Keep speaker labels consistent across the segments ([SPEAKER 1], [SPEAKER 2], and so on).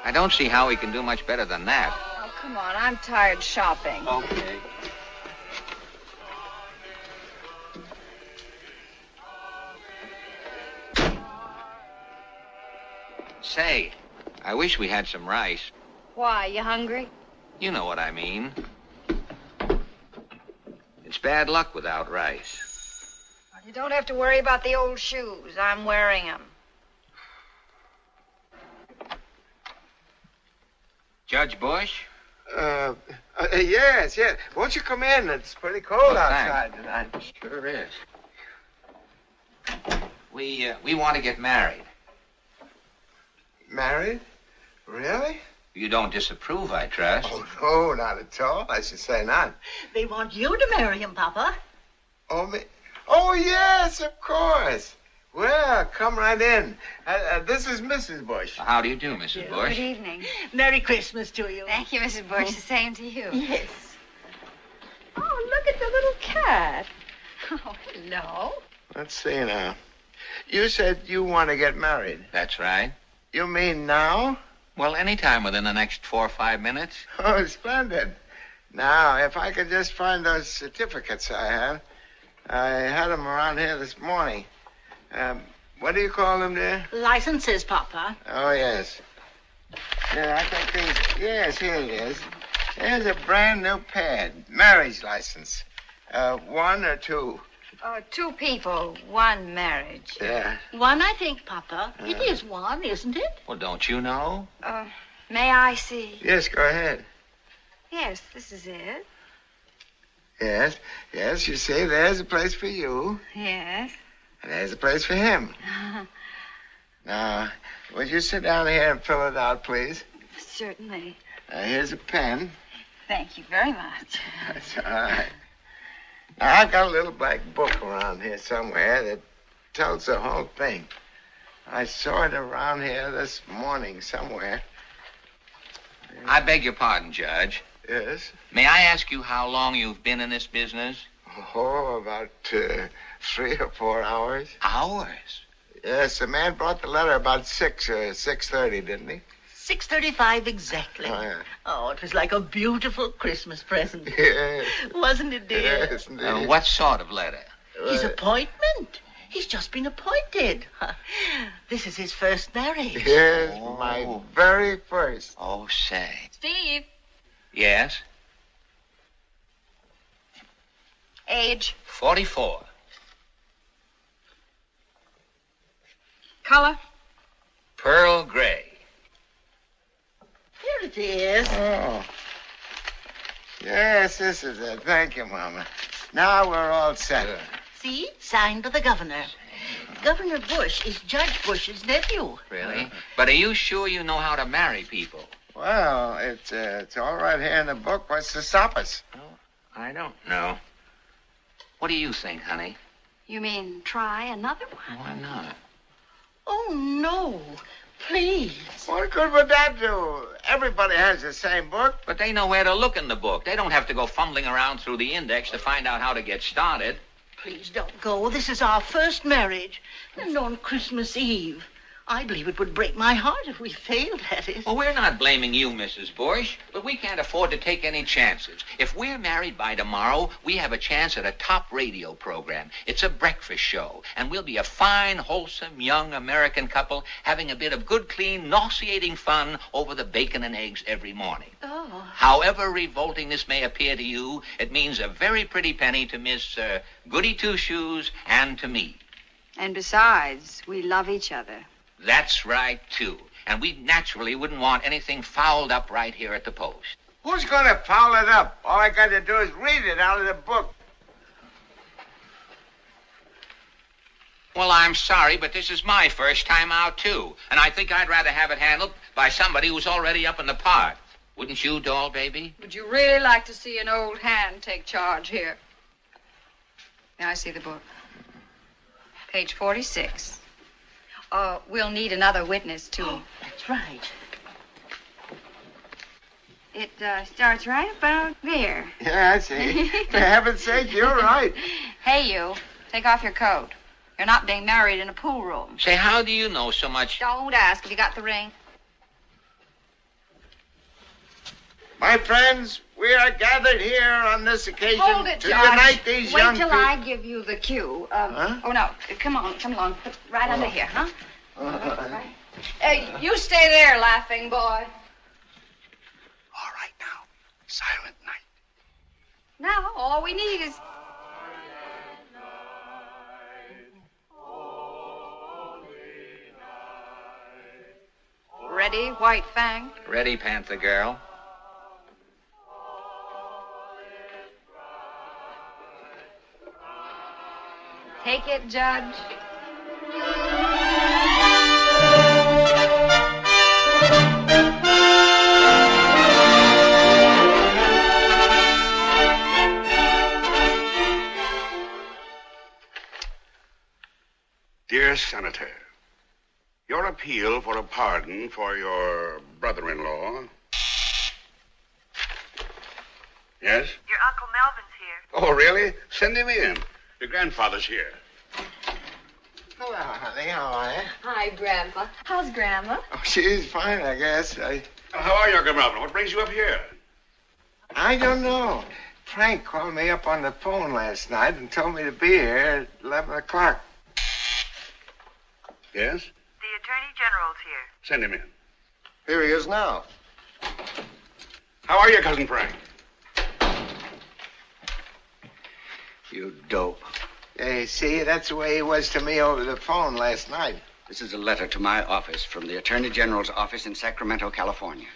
[SPEAKER 1] I don't see how he can do much better than that.
[SPEAKER 2] Oh, come on. I'm tired shopping.
[SPEAKER 1] Okay. Say, I wish we had some rice.
[SPEAKER 2] Why, you hungry?
[SPEAKER 1] You know what I mean. It's bad luck without rice.
[SPEAKER 2] Well, you don't have to worry about the old shoes. I'm wearing them.
[SPEAKER 1] Judge Bush?
[SPEAKER 3] Yes. Won't you come in? It's pretty cold outside tonight.
[SPEAKER 1] Sure is. We want to get married.
[SPEAKER 3] Married? Really?
[SPEAKER 1] You don't disapprove, I trust.
[SPEAKER 3] Oh, no, not at all. I should say not.
[SPEAKER 4] They want you to marry him, Papa.
[SPEAKER 3] Oh, me? Oh, yes, of course. Well, come right in. This is Mrs. Bush.
[SPEAKER 1] How do you do, Mrs. Bush?
[SPEAKER 2] Good evening.
[SPEAKER 4] Merry Christmas to you.
[SPEAKER 2] Thank you, Mrs. Bush. The same to you.
[SPEAKER 4] Yes.
[SPEAKER 2] Oh, look at the little cat. Oh, hello.
[SPEAKER 3] Let's see now. You said you want to get married.
[SPEAKER 1] That's right.
[SPEAKER 3] You mean now?
[SPEAKER 1] Well, anytime within the next 4 or 5 minutes.
[SPEAKER 3] Oh, splendid. Now, if I could just find those certificates I have. I had them around here this morning. What do you call them, dear?
[SPEAKER 4] Licenses, Papa.
[SPEAKER 3] Oh, yes. Yeah, I think these... Yes, here it is. Here's a brand new pad. Marriage license. One or two?
[SPEAKER 2] Two people, one marriage.
[SPEAKER 3] Yeah.
[SPEAKER 4] One, I think, Papa. It is one, isn't it?
[SPEAKER 1] Well, don't you know?
[SPEAKER 2] May I see?
[SPEAKER 3] Yes, go ahead.
[SPEAKER 2] Yes, this is it.
[SPEAKER 3] Yes, you see, there's a place for you.
[SPEAKER 2] Yes.
[SPEAKER 3] And there's a place for him. Now, would you sit down here and fill it out, please?
[SPEAKER 2] Certainly.
[SPEAKER 3] Here's a pen.
[SPEAKER 2] Thank you very much.
[SPEAKER 3] That's all right. Now, I've got a little black book around here somewhere that tells the whole thing. I saw it around here this morning somewhere.
[SPEAKER 1] I beg your pardon, Judge.
[SPEAKER 3] Yes?
[SPEAKER 1] May I ask you how long you've been in this business?
[SPEAKER 3] Oh, about 3 or 4 hours.
[SPEAKER 1] Hours?
[SPEAKER 3] Yes, the man brought the letter about 6 or 6:30, didn't he?
[SPEAKER 4] 6:35 exactly.
[SPEAKER 3] Oh, yeah.
[SPEAKER 4] Oh, it was like a beautiful Christmas present.
[SPEAKER 3] Yes.
[SPEAKER 4] Wasn't it, dear?
[SPEAKER 3] Yes, indeed.
[SPEAKER 1] What sort of letter?
[SPEAKER 4] His appointment. He's just been appointed. This is his first marriage.
[SPEAKER 3] Yes, my very first.
[SPEAKER 1] Oh, say.
[SPEAKER 2] Steve.
[SPEAKER 1] Yes?
[SPEAKER 2] Age.
[SPEAKER 1] 44.
[SPEAKER 2] Color.
[SPEAKER 1] Pearl gray.
[SPEAKER 4] Here it is.
[SPEAKER 3] Oh. Yes, this is it. Thank you, Mama. Now we're all set.
[SPEAKER 1] Good.
[SPEAKER 4] See? Signed by the governor. Governor Bush is Judge Bush's nephew.
[SPEAKER 1] Really? But are you sure you know how to marry people?
[SPEAKER 3] Well, it's all right here in the book. What's to stop us?
[SPEAKER 1] Oh, I don't know. What do you think, honey?
[SPEAKER 2] You mean try another one?
[SPEAKER 1] Why not?
[SPEAKER 4] Oh, no. Please.
[SPEAKER 3] What good would that do? Everybody has the same book.
[SPEAKER 1] But they know where to look in the book. They don't have to go fumbling around through the index to find out how to get started.
[SPEAKER 4] Please don't go. This is our first marriage. And on Christmas Eve. I believe it would break my heart if we failed at it.
[SPEAKER 1] Well, we're not blaming you, Mrs. Bush, but we can't afford to take any chances. If we're married by tomorrow, we have a chance at a top radio program. It's a breakfast show, and we'll be a fine, wholesome, young American couple having a bit of good, clean, nauseating fun over the bacon and eggs every morning.
[SPEAKER 4] Oh.
[SPEAKER 1] However revolting this may appear to you, it means a very pretty penny to Miss Goody Two-Shoes and to me.
[SPEAKER 2] And besides, we love each other.
[SPEAKER 1] That's right, too. And we naturally wouldn't want anything fouled up right here at the post.
[SPEAKER 3] Who's going to foul it up? All I got to do is read it out of the book.
[SPEAKER 1] Well, I'm sorry, but this is my first time out, too. And I think I'd rather have it handled by somebody who's already up in the part. Wouldn't you, doll baby?
[SPEAKER 2] Would you really like to see an old hand take charge here? Now I see the book. Page 46. We'll need another witness, too.
[SPEAKER 4] Oh, that's right.
[SPEAKER 2] It starts right about there.
[SPEAKER 3] Yeah, I see. For heaven's sake, you're right.
[SPEAKER 2] Hey, you. Take off your coat. You're not being married in a pool room.
[SPEAKER 1] Say, how do you know so much?
[SPEAKER 2] Don't ask. Have you got the ring?
[SPEAKER 3] My friends, we are gathered here on this occasion
[SPEAKER 2] Hold it,
[SPEAKER 3] to
[SPEAKER 2] George.
[SPEAKER 3] unite these young
[SPEAKER 2] Wait till
[SPEAKER 3] people.
[SPEAKER 2] I give you the cue.
[SPEAKER 3] Huh?
[SPEAKER 2] Oh, no. Come along. Put right under here, huh? Right. You stay there, laughing boy.
[SPEAKER 5] All right, now. Silent night.
[SPEAKER 2] Now, all we need is... Ready, White Fang?
[SPEAKER 1] Ready, Panther Girl.
[SPEAKER 2] Take it, Judge.
[SPEAKER 5] Dear Senator, your appeal for a pardon for your brother-in-law. Yes?
[SPEAKER 6] Your Uncle Melvin's here.
[SPEAKER 5] Oh, really? Send him in. Your grandfather's here.
[SPEAKER 3] Hello, honey. How are you?
[SPEAKER 2] Hi, Grandpa. How's Grandma?
[SPEAKER 3] Oh, she's fine, I guess.
[SPEAKER 5] How are you, Uncle Melvin? What brings you up here?
[SPEAKER 3] I don't know. Frank called me up on the phone last night and told me to be here at 11 o'clock.
[SPEAKER 5] Yes?
[SPEAKER 6] The Attorney General's here.
[SPEAKER 5] Send him in.
[SPEAKER 3] Here he is now.
[SPEAKER 5] How are you, Cousin Frank?
[SPEAKER 7] You dope.
[SPEAKER 3] Hey, see, that's the way he was to me over the phone last night.
[SPEAKER 7] This is a letter to my office from the Attorney General's office in Sacramento, California.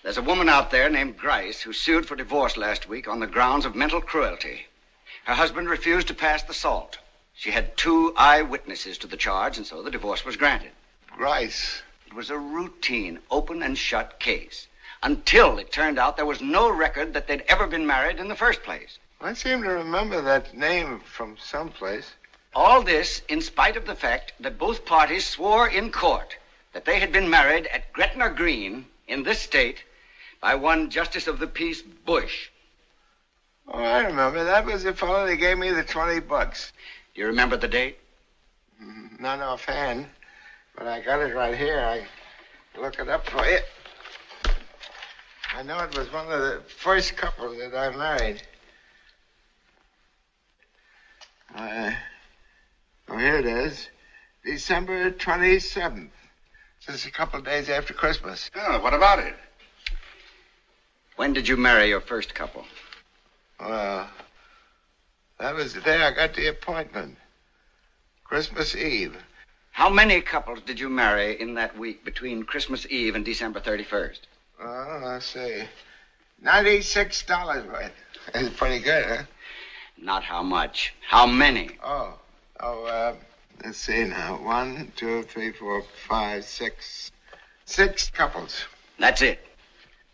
[SPEAKER 7] There's a woman out there named Grice who sued for divorce last week on the grounds of mental cruelty. Her husband refused to pass the salt. She had 2 eyewitnesses to the charge, and so the divorce was granted.
[SPEAKER 3] Grice.
[SPEAKER 7] It was a routine, open and shut case, until it turned out there was no record that they'd ever been married in the first place.
[SPEAKER 3] I seem to remember that name from someplace.
[SPEAKER 7] All this in spite of the fact that both parties swore in court that they had been married at Gretna Green in this state by one Justice of the Peace Bush.
[SPEAKER 3] Oh, I remember. That was the fellow that gave me the $20.
[SPEAKER 7] Do you remember the date?
[SPEAKER 3] Not offhand, but I got it right here. I look it up for you. I know it was one of the first couples that I married. Here it is. December 27th. Just a couple of days after Christmas.
[SPEAKER 5] Oh, what about it?
[SPEAKER 7] When did you marry your first couple?
[SPEAKER 3] Well, that was the day I got the appointment. Christmas Eve.
[SPEAKER 7] How many couples did you marry in that week between Christmas Eve and December 31st?
[SPEAKER 3] Well, let's see. $96 worth. That's pretty good, huh?
[SPEAKER 7] Not how much. How many?
[SPEAKER 3] Let's see now. 1, 2, 3, 4, 5, 6. 6 couples.
[SPEAKER 7] That's it.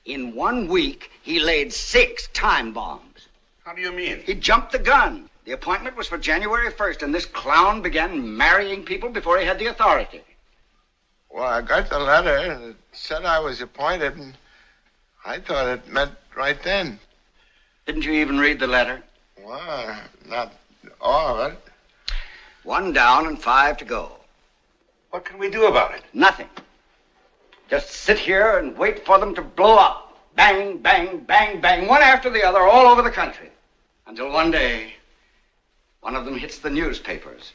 [SPEAKER 7] In 1 week, he laid 6 time bombs.
[SPEAKER 5] How do you mean?
[SPEAKER 7] He jumped the gun. The appointment was for January 1st, and this clown began marrying people before he had the authority.
[SPEAKER 3] Well, I got the letter, and it said I was appointed, and I thought it meant right then.
[SPEAKER 7] Didn't you even read the letter?
[SPEAKER 3] Well, not all of it.
[SPEAKER 7] 1 down and 5 to go.
[SPEAKER 5] What can we do about it?
[SPEAKER 7] Nothing. Just sit here and wait for them to blow up. Bang, bang, bang, bang, one after the other all over the country. Until one day, one of them hits the newspapers.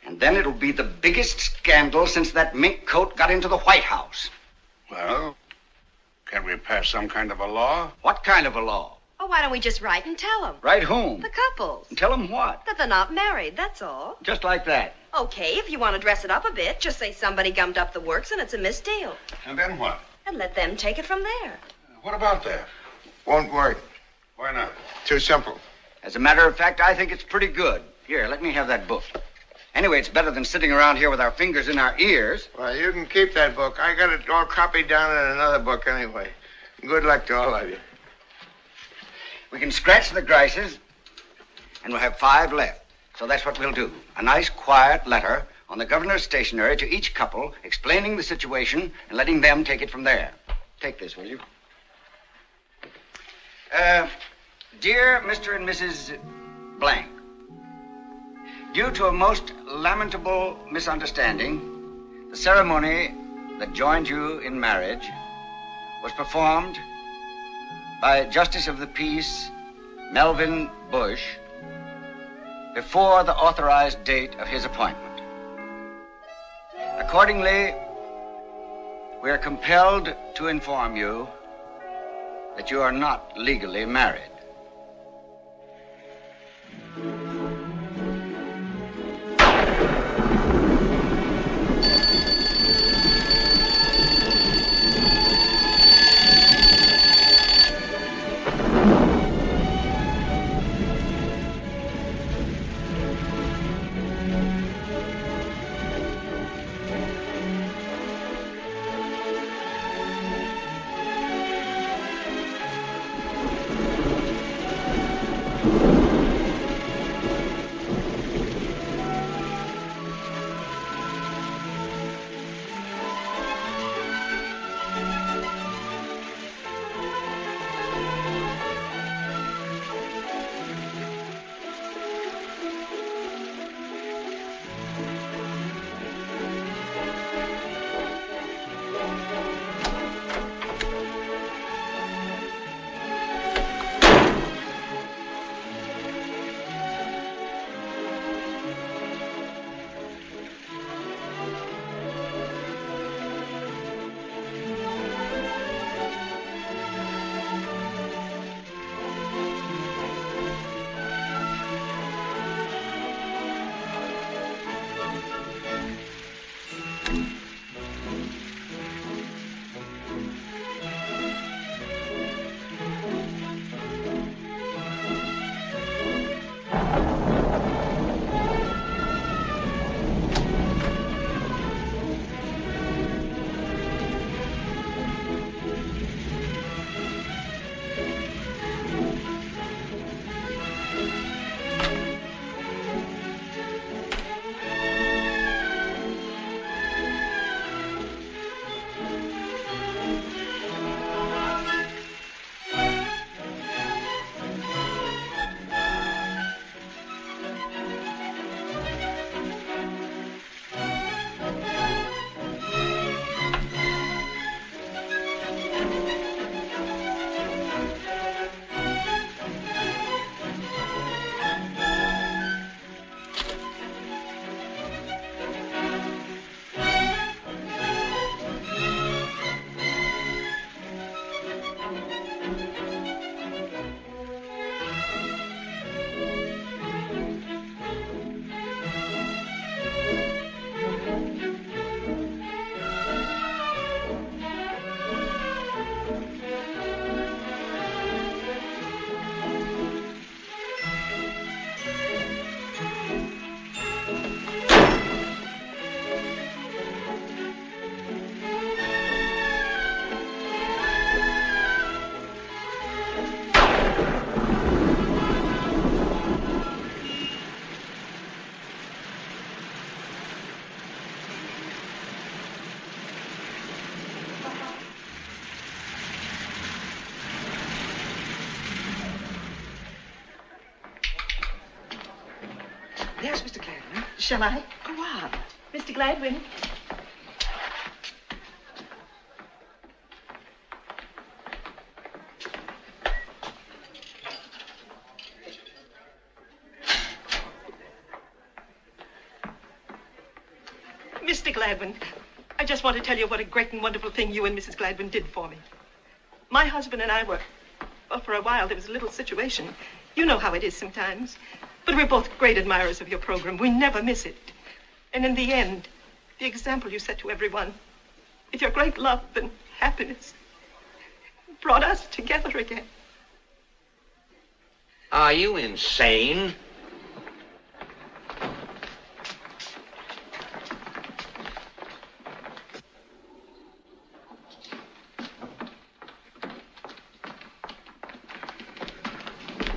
[SPEAKER 7] And then it'll be the biggest scandal since that mink coat got into the White House.
[SPEAKER 5] Well, can we pass some kind of a law?
[SPEAKER 7] What kind of a law?
[SPEAKER 8] Oh, why don't we just write and tell them?
[SPEAKER 7] Write whom?
[SPEAKER 8] The couples.
[SPEAKER 7] And tell them what?
[SPEAKER 8] That they're not married, that's all.
[SPEAKER 7] Just like that.
[SPEAKER 8] Okay, if you want to dress it up a bit, just say somebody gummed up the works and it's a misdeal.
[SPEAKER 5] And then what?
[SPEAKER 8] And let them take it from there.
[SPEAKER 5] What about that?
[SPEAKER 3] Won't work.
[SPEAKER 5] Why not?
[SPEAKER 3] Too simple.
[SPEAKER 7] As a matter of fact, I think it's pretty good. Here, let me have that book. Anyway, it's better than sitting around here with our fingers in our ears.
[SPEAKER 3] Well, you can keep that book. I got it all copied down in another book anyway. Good luck to all of you.
[SPEAKER 7] We can scratch the Grices, and we'll have 5 left. So that's what we'll do. A nice, quiet letter on the governor's stationery to each couple, explaining the situation and letting them take it from there. Take this, will you? Dear Mr. and Mrs. Blank, due to a most lamentable misunderstanding, the ceremony that joined you in marriage was performed by Justice of the Peace Melvin Bush before the authorized date of his appointment. Accordingly, we are compelled to inform you that you are not legally married.
[SPEAKER 4] Yes, Mr. Gladwin. Shall I? Go on. Mr. Gladwin. Mr. Gladwin, I just want to tell you what a great and wonderful thing you and Mrs. Gladwin did for me. My husband and I were, well, for a while there was a little situation. You know how it is sometimes. But we're both great admirers of your program. We never miss it. And in the end, the example you set to everyone, with your great love and happiness, brought us together again.
[SPEAKER 1] Are you insane?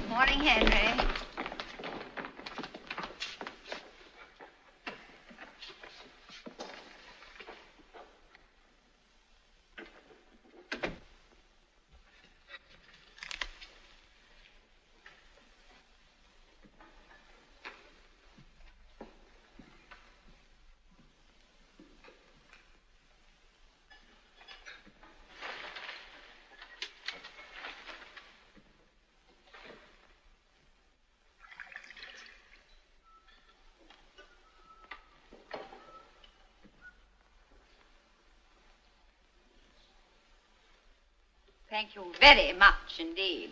[SPEAKER 2] Morning, Henry. Thank you very much indeed.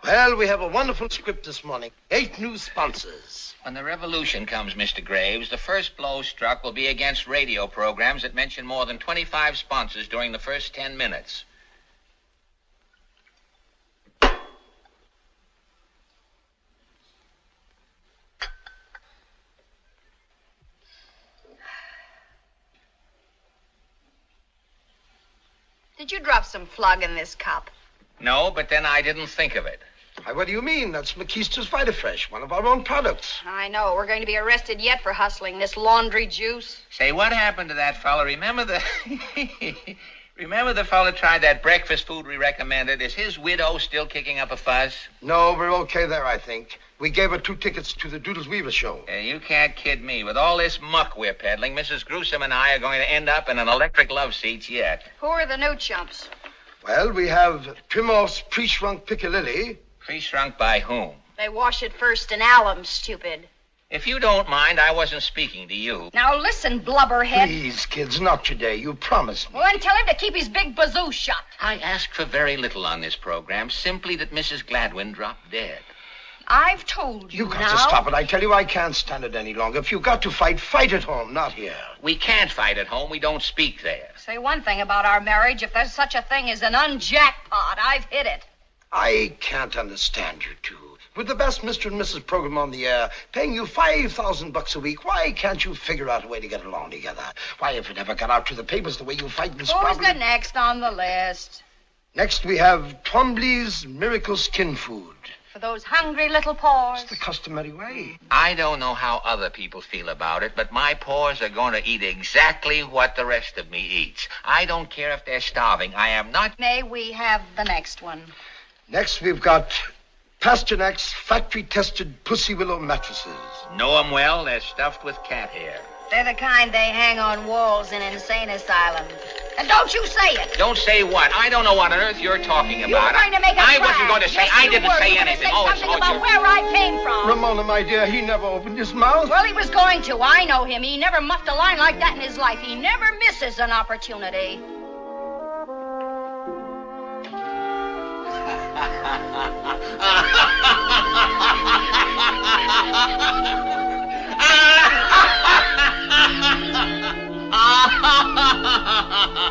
[SPEAKER 9] Well, we have a wonderful script this morning. 8 new sponsors.
[SPEAKER 1] When the revolution comes, Mr. Graves, the first blow struck will be against radio programs that mention more than 25 sponsors during the first 10 minutes.
[SPEAKER 8] Did you drop some flug in this cup?
[SPEAKER 1] No, but then I didn't think of it.
[SPEAKER 9] Why, what do you mean? That's McKeister's Vitafresh, one of our own products.
[SPEAKER 2] I know. We're going to be arrested yet for hustling this laundry juice.
[SPEAKER 1] Say, what happened to that fella? Remember the fella tried that breakfast food we recommended? Is his widow still kicking up a fuss?
[SPEAKER 9] No, we're okay there, I think. We gave her 2 tickets to the Doodles Weaver show.
[SPEAKER 1] You can't kid me. With all this muck we're peddling, Mrs. Gruesome and I are going to end up in an electric love seat yet.
[SPEAKER 2] Who are the new chumps?
[SPEAKER 9] Well, we have Primoff's pre-shrunk Piccalilli.
[SPEAKER 1] Pre-shrunk by whom?
[SPEAKER 2] They wash it first in alum, stupid.
[SPEAKER 1] If you don't mind, I wasn't speaking to you.
[SPEAKER 2] Now listen, blubberhead.
[SPEAKER 9] Please, kids, not today. You promised me.
[SPEAKER 2] Well, then tell him to keep his big bazoo shut.
[SPEAKER 1] I asked for very little on this program, simply that Mrs. Gladwin dropped dead.
[SPEAKER 2] I've told you
[SPEAKER 9] You got
[SPEAKER 2] now.
[SPEAKER 9] to stop it. I tell you, I can't stand it any longer. If you've got to fight, fight at home, not here.
[SPEAKER 1] We can't fight at home. We don't speak there.
[SPEAKER 2] Say one thing about our marriage. If there's such a thing as an unjackpot, I've hit it.
[SPEAKER 9] I can't understand you two. With the best Mr. and Mrs. program on the air, paying you $5,000 a week, why can't you figure out a way to get along together? Why, if it ever got out to the papers the way you fight this
[SPEAKER 2] Who's
[SPEAKER 9] problem...
[SPEAKER 2] the next on the list?
[SPEAKER 9] Next, we have Twombly's Miracle Skin Food.
[SPEAKER 2] For those hungry little paws.
[SPEAKER 9] It's the customary way.
[SPEAKER 1] I don't know how other people feel about it, but my paws are going to eat exactly what the rest of me eats. I don't care if they're starving. I am not...
[SPEAKER 2] May we have the next one?
[SPEAKER 9] Next, we've got Pasternak's factory-tested Pussy Willow mattresses.
[SPEAKER 1] Know 'em well. They're stuffed with cat hair.
[SPEAKER 2] They're the kind they hang on walls in insane asylums. And don't you say it.
[SPEAKER 1] Don't say what? I don't know what on earth you're talking
[SPEAKER 2] You
[SPEAKER 1] about.
[SPEAKER 2] were going to make a
[SPEAKER 1] I
[SPEAKER 2] crash.
[SPEAKER 1] wasn't going to say.
[SPEAKER 2] Yes,
[SPEAKER 1] I
[SPEAKER 2] you
[SPEAKER 1] didn't
[SPEAKER 2] were.
[SPEAKER 1] say
[SPEAKER 2] You were
[SPEAKER 1] anything.
[SPEAKER 2] gonna say something about where I came from.
[SPEAKER 9] Ramona, my dear, he never opened his mouth.
[SPEAKER 2] Well, he was going to. I know him. He never muffed a line like that in his life. He never misses an opportunity.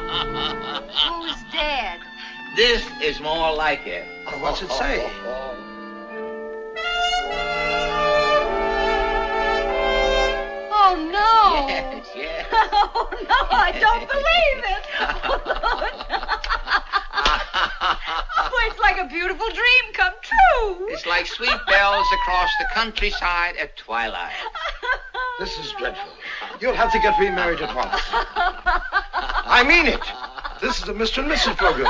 [SPEAKER 2] Who's dead?
[SPEAKER 1] This is more like it.
[SPEAKER 9] What's it say?
[SPEAKER 2] Oh, no.
[SPEAKER 1] Yes, yes.
[SPEAKER 2] Oh, no, I don't believe it. Oh, it's like a beautiful dream come true.
[SPEAKER 1] It's like sweet bells across the countryside at twilight.
[SPEAKER 9] This is dreadful. You'll have to get remarried at once. I mean it. This is a Mr. and Mrs. program.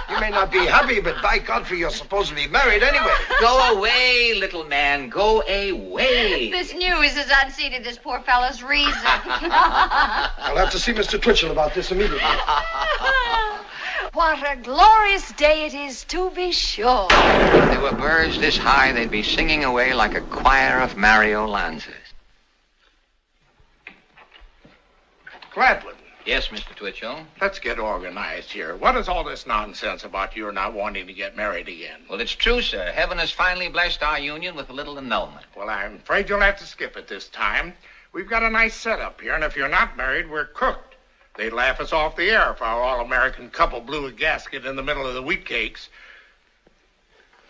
[SPEAKER 9] You may not be happy, but by Godfrey, you're supposedly married anyway.
[SPEAKER 1] Go away, little man. Go away.
[SPEAKER 2] This news has unseated this poor fellow's reason.
[SPEAKER 9] I'll have to see Mr. Twitchell about this immediately.
[SPEAKER 2] What a glorious day it is, to be sure.
[SPEAKER 1] If there were birds this high, they'd be singing away like a choir of Mario Lanzas.
[SPEAKER 5] Gladwin,
[SPEAKER 1] Yes, Mr. Twitchell?
[SPEAKER 5] let's get organized here. What is all this nonsense about your not wanting to get married again?
[SPEAKER 1] Well, it's true, sir. Heaven has finally blessed our union with a little annulment.
[SPEAKER 5] Well, I'm afraid you'll have to skip it this time. We've got a nice setup here, and if you're not married, we're cooked. They'd laugh us off the air if our all-American couple blew a gasket in the middle of the wheat cakes.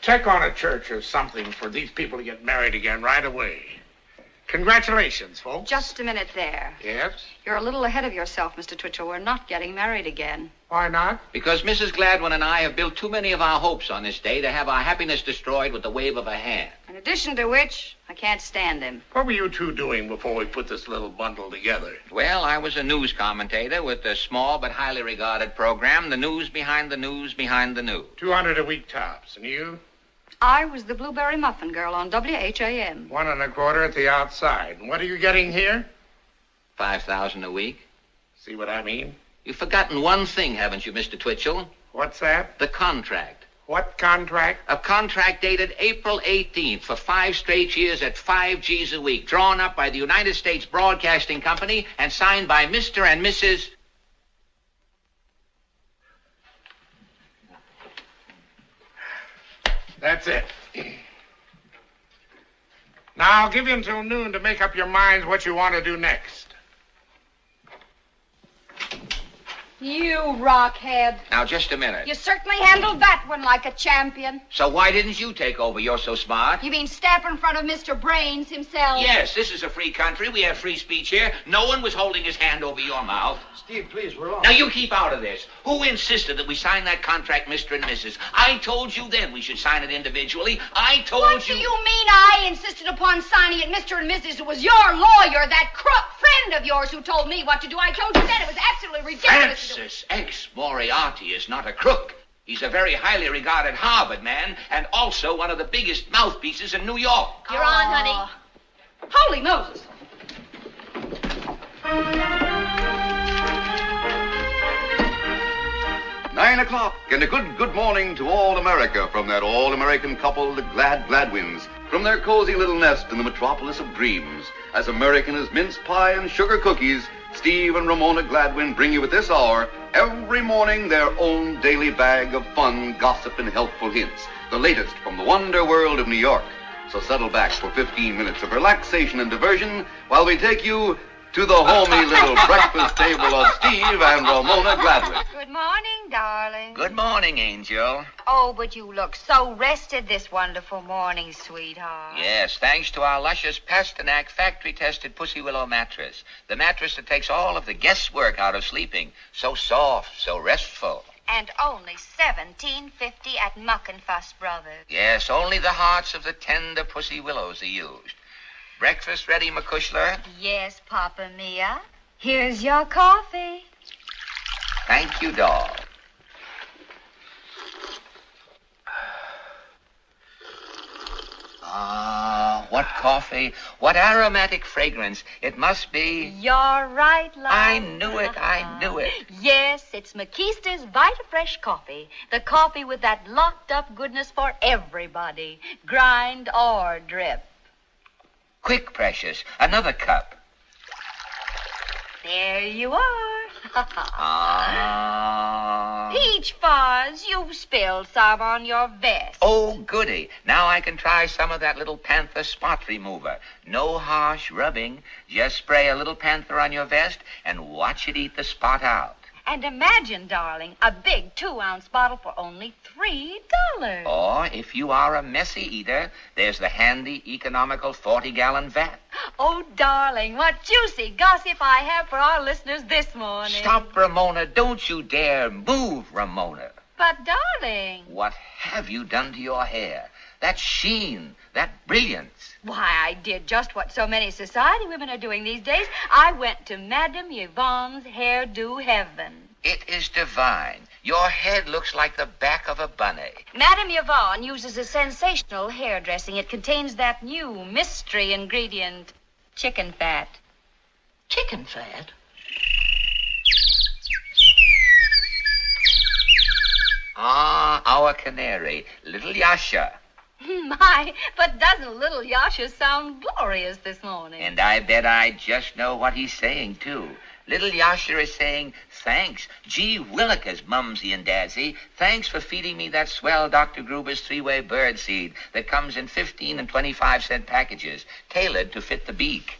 [SPEAKER 5] Check on a church or something for these people to get married again right away. Congratulations, folks.
[SPEAKER 2] Just a minute there.
[SPEAKER 5] Yes?
[SPEAKER 2] You're a little ahead of yourself, Mr. Twitchell. We're not getting married again.
[SPEAKER 5] Why not?
[SPEAKER 1] Because Mrs. Gladwin and I have built too many of our hopes on this day to have our happiness destroyed with the wave of a hand.
[SPEAKER 2] In addition to which, I can't stand him.
[SPEAKER 5] What were you two doing before we put this little bundle together?
[SPEAKER 1] Well, I was a news commentator with a small but highly regarded program, The News Behind the News Behind the News.
[SPEAKER 5] 200 a week tops. And you?
[SPEAKER 2] I was the Blueberry Muffin Girl on WHAM.
[SPEAKER 5] 1 1/4 at the outside. And what are you getting here?
[SPEAKER 1] $5,000 a week.
[SPEAKER 5] See what I mean?
[SPEAKER 1] You've forgotten one thing, haven't you, Mr. Twitchell?
[SPEAKER 5] What's that?
[SPEAKER 1] The contract.
[SPEAKER 5] What contract?
[SPEAKER 1] A contract dated April 18th for 5 straight years at 5 G's a week, drawn up by the United States Broadcasting Company and signed by Mr. and Mrs.
[SPEAKER 5] That's it. Now, I'll give you until noon to make up your minds what you want to do next.
[SPEAKER 2] You rockhead.
[SPEAKER 1] Now, just a minute.
[SPEAKER 2] You certainly handled that one like a champion.
[SPEAKER 1] So why didn't you take over? You're so smart.
[SPEAKER 2] You mean step in front of Mr. Brains himself?
[SPEAKER 1] Yes, this is a free country. We have free speech here. No one was holding his hand over your mouth.
[SPEAKER 7] Steve, please, we're on.
[SPEAKER 1] Now, you keep out of this. Who insisted that we sign that contract, Mr. and Mrs.? I told you then we should sign it individually. I told
[SPEAKER 2] What do you mean I insisted upon signing it, Mr. and Mrs.? It was your lawyer, that crook friend of yours, who told me what to do. I told you then. It was absolutely ridiculous.
[SPEAKER 1] Francis X. Moriarty is not a crook. He's a very highly regarded Harvard man and also one of the biggest mouthpieces in New York.
[SPEAKER 8] You're on, honey.
[SPEAKER 2] Holy Moses.
[SPEAKER 10] 9 o'clock, and a good morning to all America from that all-American couple, the Gladwins, from their cozy little nest in the metropolis of dreams. As American as mince pie and sugar cookies, Steve and Ramona Gladwin bring you at this hour, every morning, their own daily bag of fun, gossip, and helpful hints. The latest from the wonder world of New York. So settle back for 15 minutes of relaxation and diversion while we take you to the homey little breakfast table of Steve and Ramona Gladwin.
[SPEAKER 11] Good morning, darling.
[SPEAKER 1] Good morning, Angel.
[SPEAKER 11] Oh, but you look so rested this wonderful morning, sweetheart.
[SPEAKER 1] Yes, thanks to our luscious Pasternak factory-tested Pussy Willow mattress. The mattress that takes all of the guesswork out of sleeping. So soft, so restful.
[SPEAKER 11] And only $17.50 at Muck and Fuss Brothers.
[SPEAKER 1] Yes, only the hearts of the tender Pussy Willows are used. Breakfast ready, McCushler?
[SPEAKER 11] Yes, Papa Mia. Here's your coffee.
[SPEAKER 1] Thank you, doll. Ah, what coffee. What aromatic fragrance. It must be...
[SPEAKER 11] You're right, love.
[SPEAKER 1] I knew it.
[SPEAKER 11] Yes, it's McKeister's Vita Fresh coffee. The coffee with that locked-up goodness for everybody. Grind or drip.
[SPEAKER 1] Quick, precious. Another cup.
[SPEAKER 11] There you are.
[SPEAKER 1] Ah.
[SPEAKER 11] Peach Fuzz, you've spilled some on your vest.
[SPEAKER 1] Oh, goody. Now I can try some of that little Panther spot remover. No harsh rubbing. Just spray a little Panther on your vest and watch it eat the spot out.
[SPEAKER 11] And imagine, darling, a big 2-ounce bottle for only $3.
[SPEAKER 1] Or, if you are a messy eater, there's the handy, economical 40-gallon vat.
[SPEAKER 11] Oh, darling, what juicy gossip I have for our listeners this morning.
[SPEAKER 1] Stop, Ramona. Don't you dare move, Ramona.
[SPEAKER 11] But, darling...
[SPEAKER 1] What have you done to your hair? That sheen, that brilliance.
[SPEAKER 11] Why, I did just what so many society women are doing these days. I went to Madame Yvonne's hairdo heaven.
[SPEAKER 1] It is divine. Your head looks like the back of a bunny.
[SPEAKER 11] Madame Yvonne uses a sensational hairdressing. It contains that new mystery ingredient, chicken fat.
[SPEAKER 4] Chicken fat?
[SPEAKER 1] Ah, our canary, little Yasha.
[SPEAKER 11] My, but doesn't little Yasha sound glorious this morning?
[SPEAKER 1] And I bet I just know what he's saying, too. Little Yasha is saying, thanks, gee willikers, Mumsy and Dadsy. Thanks for feeding me that swell Dr. Gruber's 3-way bird seed that comes in 15 and 25-cent packages, tailored to fit the beak.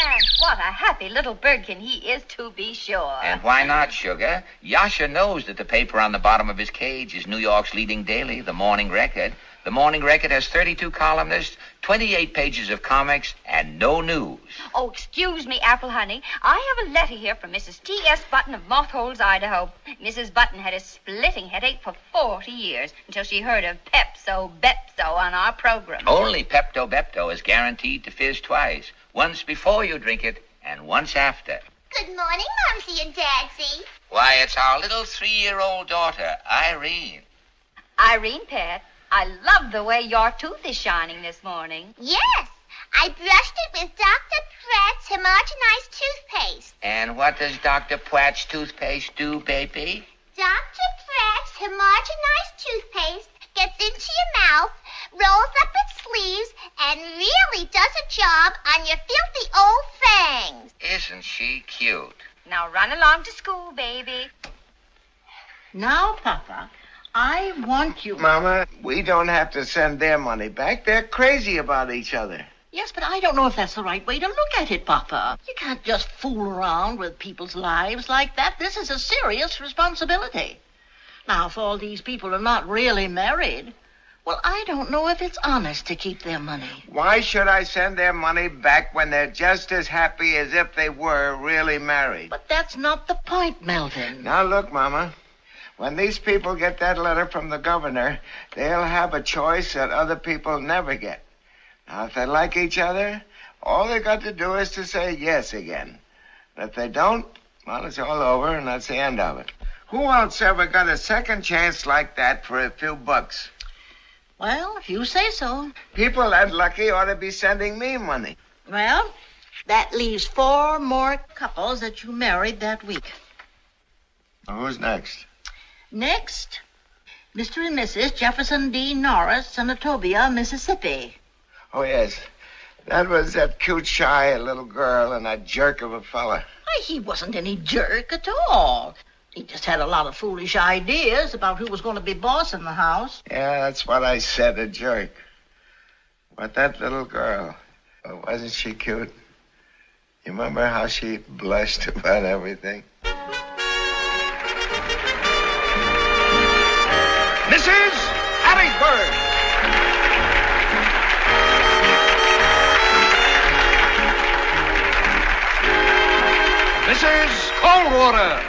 [SPEAKER 11] And what a happy little birdkin he is, to be sure.
[SPEAKER 1] And why not, sugar? Yasha knows that the paper on the bottom of his cage is New York's leading daily, the Morning Record. The Morning Record has 32 columnists, 28 pages of comics, and no news.
[SPEAKER 11] Oh, excuse me, Apple Honey. I have a letter here from Mrs. T.S. Button of Mothholes, Idaho. Mrs. Button had a splitting headache for 40 years until she heard of Pepso-Bepso on our program.
[SPEAKER 1] Only Pepto-Bepto is guaranteed to fizz twice. Once before you drink it, and once after.
[SPEAKER 12] Good morning, Mumsy and Dadsy.
[SPEAKER 1] Why, it's our little 3-year-old daughter, Irene.
[SPEAKER 11] Irene, pet, I love the way your tooth is shining this morning.
[SPEAKER 12] Yes, I brushed it with Dr. Pratt's homogenized toothpaste.
[SPEAKER 1] And what does Dr. Pratt's toothpaste do, baby?
[SPEAKER 12] Dr. Pratt's homogenized toothpaste gets into your mouth, rolls up its sleeves, and really does a job on your filthy old fangs.
[SPEAKER 3] Isn't she cute?
[SPEAKER 11] Now run along to school, baby.
[SPEAKER 13] Now, Papa, I want you...
[SPEAKER 3] Mama, we don't have to send their money back. They're crazy about each other.
[SPEAKER 13] Yes, but I don't know if that's the right way to look at it, Papa. You can't just fool around with people's lives like that. This is a serious responsibility. Now, if all these people are not really married, well, I don't know if it's honest to keep their money.
[SPEAKER 3] Why should I send their money back when they're just as happy as if they were really married?
[SPEAKER 13] But that's not the point, Melvin.
[SPEAKER 3] Now, look, Mama. When these people get that letter from the governor, they'll have a choice that other people never get. Now, if they like each other, all they got to do is to say yes again. And if they don't, well, it's all over, and that's the end of it. Who else ever got a second chance like that for a few bucks?
[SPEAKER 13] Well, if you say so.
[SPEAKER 3] People that lucky ought to be sending me money.
[SPEAKER 13] Well, that leaves 4 more couples that you married that week.
[SPEAKER 3] Who's next?
[SPEAKER 13] Next, Mr. and Mrs. Jefferson D. Norris, Senatobia, Mississippi.
[SPEAKER 3] Oh, yes. That was that cute, shy little girl and that jerk of a fella.
[SPEAKER 13] Why, he wasn't any jerk at all. He just had a lot of foolish ideas about who was going to be boss in the house.
[SPEAKER 3] Yeah, that's what I said, a jerk. But that little girl, oh, wasn't she cute? You remember how she blushed about everything?
[SPEAKER 9] Mrs. Hattiesburg! Mrs. Coldwater!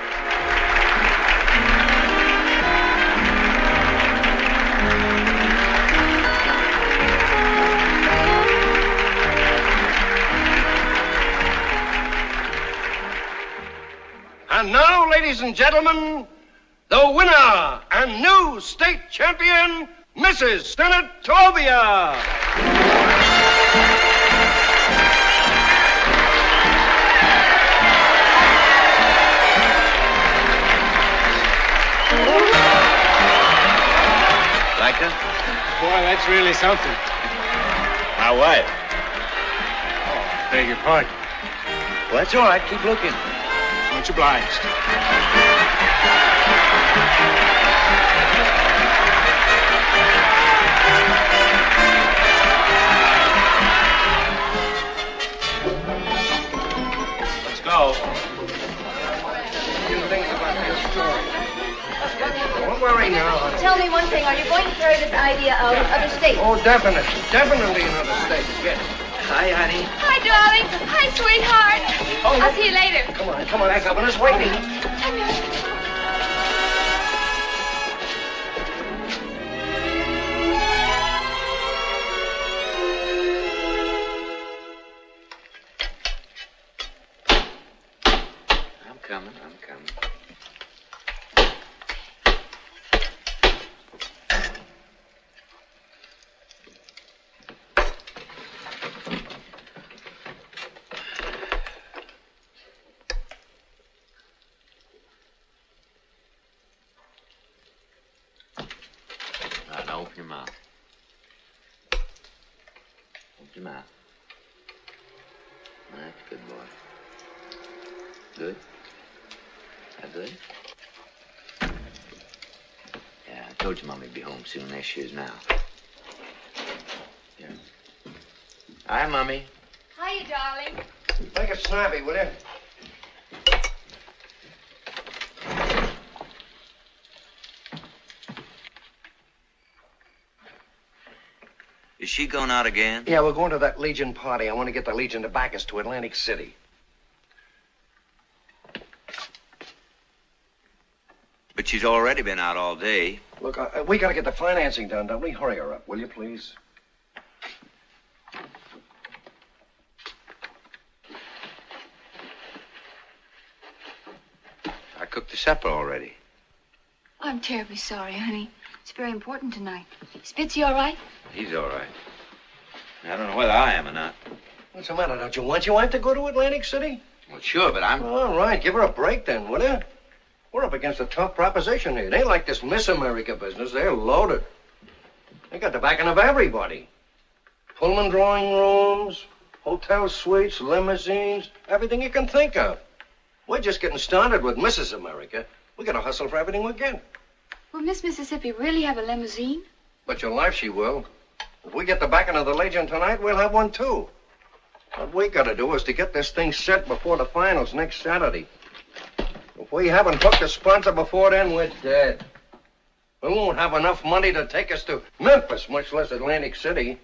[SPEAKER 9] And now, ladies and gentlemen, the winner and new state champion, Mrs. Senatobia.
[SPEAKER 14] Like her?
[SPEAKER 15] Boy, that's really something.
[SPEAKER 14] My wife.
[SPEAKER 15] Oh, beg your pardon.
[SPEAKER 14] Well, that's all right. Keep looking.
[SPEAKER 15] Much obliged.
[SPEAKER 14] Let's go.
[SPEAKER 9] Don't worry now.
[SPEAKER 8] Tell me one thing. Are you going to carry this idea out of other states?
[SPEAKER 9] Oh, definitely. Definitely in other states. Yes.
[SPEAKER 14] Hi, honey.
[SPEAKER 11] Hi, darling. Hi, sweetheart.
[SPEAKER 9] Oh,
[SPEAKER 11] I'll see you later.
[SPEAKER 9] Come on. That governor's waiting.
[SPEAKER 14] I'm coming. Now, open your mouth. Open your mouth. That's good, boy. Good? That good? Yeah, I told you Mommy'd be home soon. There she is now. Yeah. Hi, Mommy.
[SPEAKER 11] Hiya, darling.
[SPEAKER 9] Make it snappy, will you?
[SPEAKER 14] Is she going out again?
[SPEAKER 9] Yeah, we're going to that Legion party. I want to get the Legion to back us to Atlantic City.
[SPEAKER 14] But she's already been out all day.
[SPEAKER 9] Look, we got to get the financing done, don't we? Hurry her up, will you, please?
[SPEAKER 14] I cooked the supper already.
[SPEAKER 2] I'm terribly sorry, honey. It's very important tonight. Spitzy all right?
[SPEAKER 14] He's all right. I don't know whether I am or not.
[SPEAKER 9] What's the matter? Don't you want your wife to go to Atlantic City?
[SPEAKER 14] Well, sure, but I'm...
[SPEAKER 9] All right, give her a break then, will you?
[SPEAKER 16] We're up against a tough proposition here. It ain't like this Miss America business. They're loaded. They got the backing of everybody. Pullman drawing rooms, hotel suites, limousines, everything you can think of. We're just getting started with Mrs. America. We gotta hustle for everything we get.
[SPEAKER 17] Will Miss Mississippi really have a limousine?
[SPEAKER 16] Bet your life she will. If we get the backing of the Legion tonight, we'll have one too. What we gotta do is to get this thing set before the finals next Saturday. If we haven't booked a sponsor before then, we're dead. We won't have enough money to take us to Memphis, much less Atlantic City.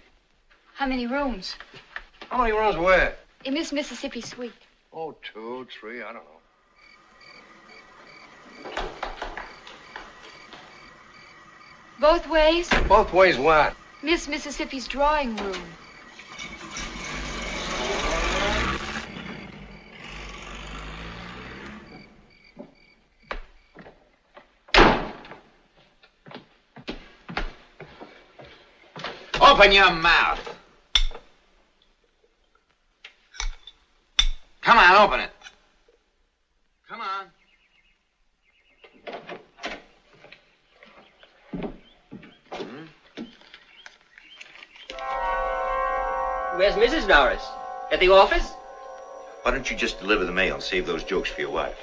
[SPEAKER 17] How many rooms?
[SPEAKER 16] How many rooms where?
[SPEAKER 17] In Miss Mississippi's suite.
[SPEAKER 16] Oh, 2, 3, I don't know.
[SPEAKER 17] Both ways?
[SPEAKER 16] Both ways what?
[SPEAKER 17] Miss Mississippi's drawing room.
[SPEAKER 14] Open your mouth. Come on, open it. Come on.
[SPEAKER 18] Where's Mrs. Norris? At the office?
[SPEAKER 14] Why don't you just deliver the mail and save those jokes for your wife?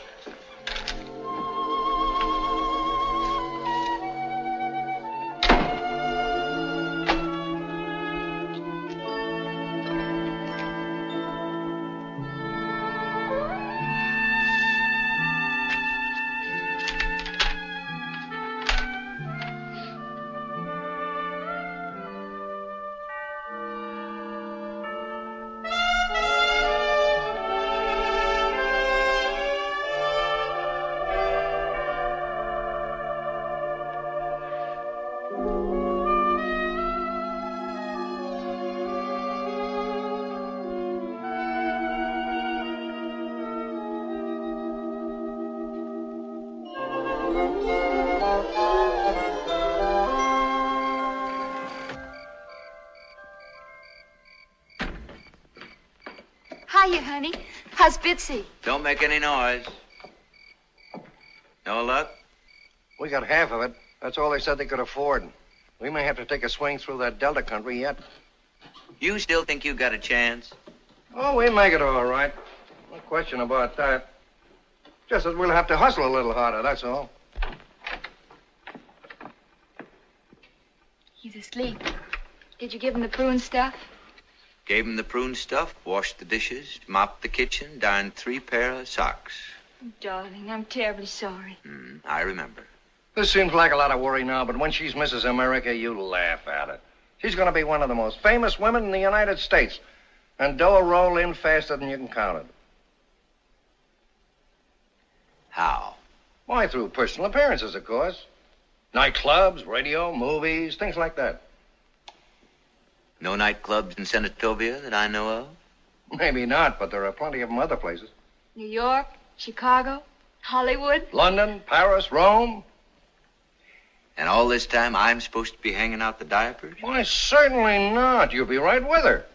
[SPEAKER 17] Hiya, honey. How's Bitsy?
[SPEAKER 14] Don't make any noise. No luck?
[SPEAKER 16] We got half of it. That's all they said they could afford. We may have to take a swing through that Delta country yet.
[SPEAKER 14] You still think you got a chance?
[SPEAKER 16] Oh, we'll make it all right. No question about that. Just that we'll have to hustle a little harder, that's all.
[SPEAKER 17] He's asleep. Did you give him the prune stuff?
[SPEAKER 14] Gave him the prune stuff, washed the dishes, mopped the kitchen, darned 3 pair of socks.
[SPEAKER 17] Oh, darling, I'm terribly sorry.
[SPEAKER 14] I remember.
[SPEAKER 16] This seems like a lot of worry now, but when she's Mrs. America, you laugh at it. She's going to be one of the most famous women in the United States. And dough will roll in faster than you can count it.
[SPEAKER 14] How?
[SPEAKER 16] Why, through personal appearances, of course. Nightclubs, radio, movies, things like that.
[SPEAKER 14] No nightclubs in Senatovia that I know of?
[SPEAKER 16] Maybe not, but there are plenty of them other places.
[SPEAKER 17] New York, Chicago, Hollywood.
[SPEAKER 16] London, Paris, Rome.
[SPEAKER 14] And all this time I'm supposed to be hanging out the diapers?
[SPEAKER 16] Why, certainly not. You'll be right with her.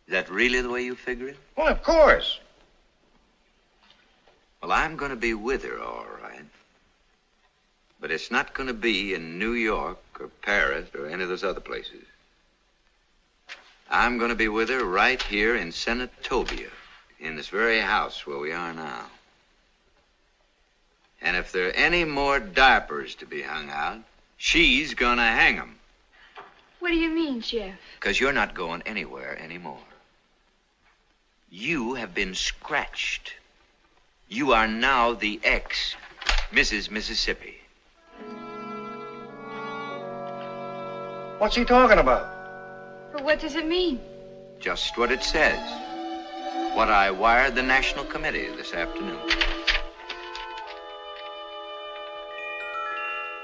[SPEAKER 14] Is that really the way you figure it?
[SPEAKER 16] Well, of course.
[SPEAKER 14] Well, I'm going to be with her, all right. But it's not going to be in New York or Paris or any of those other places. I'm going to be with her right here in Senatovia, in this very house where we are now. And if there are any more diapers to be hung out, she's going to hang them.
[SPEAKER 17] What do you mean, Jeff?
[SPEAKER 14] Because you're not going anywhere anymore. You have been scratched. You are now the ex-Mrs. Mississippi.
[SPEAKER 16] What's he talking about?
[SPEAKER 17] But what does it mean?
[SPEAKER 14] Just what it says. What I wired the National Committee this afternoon.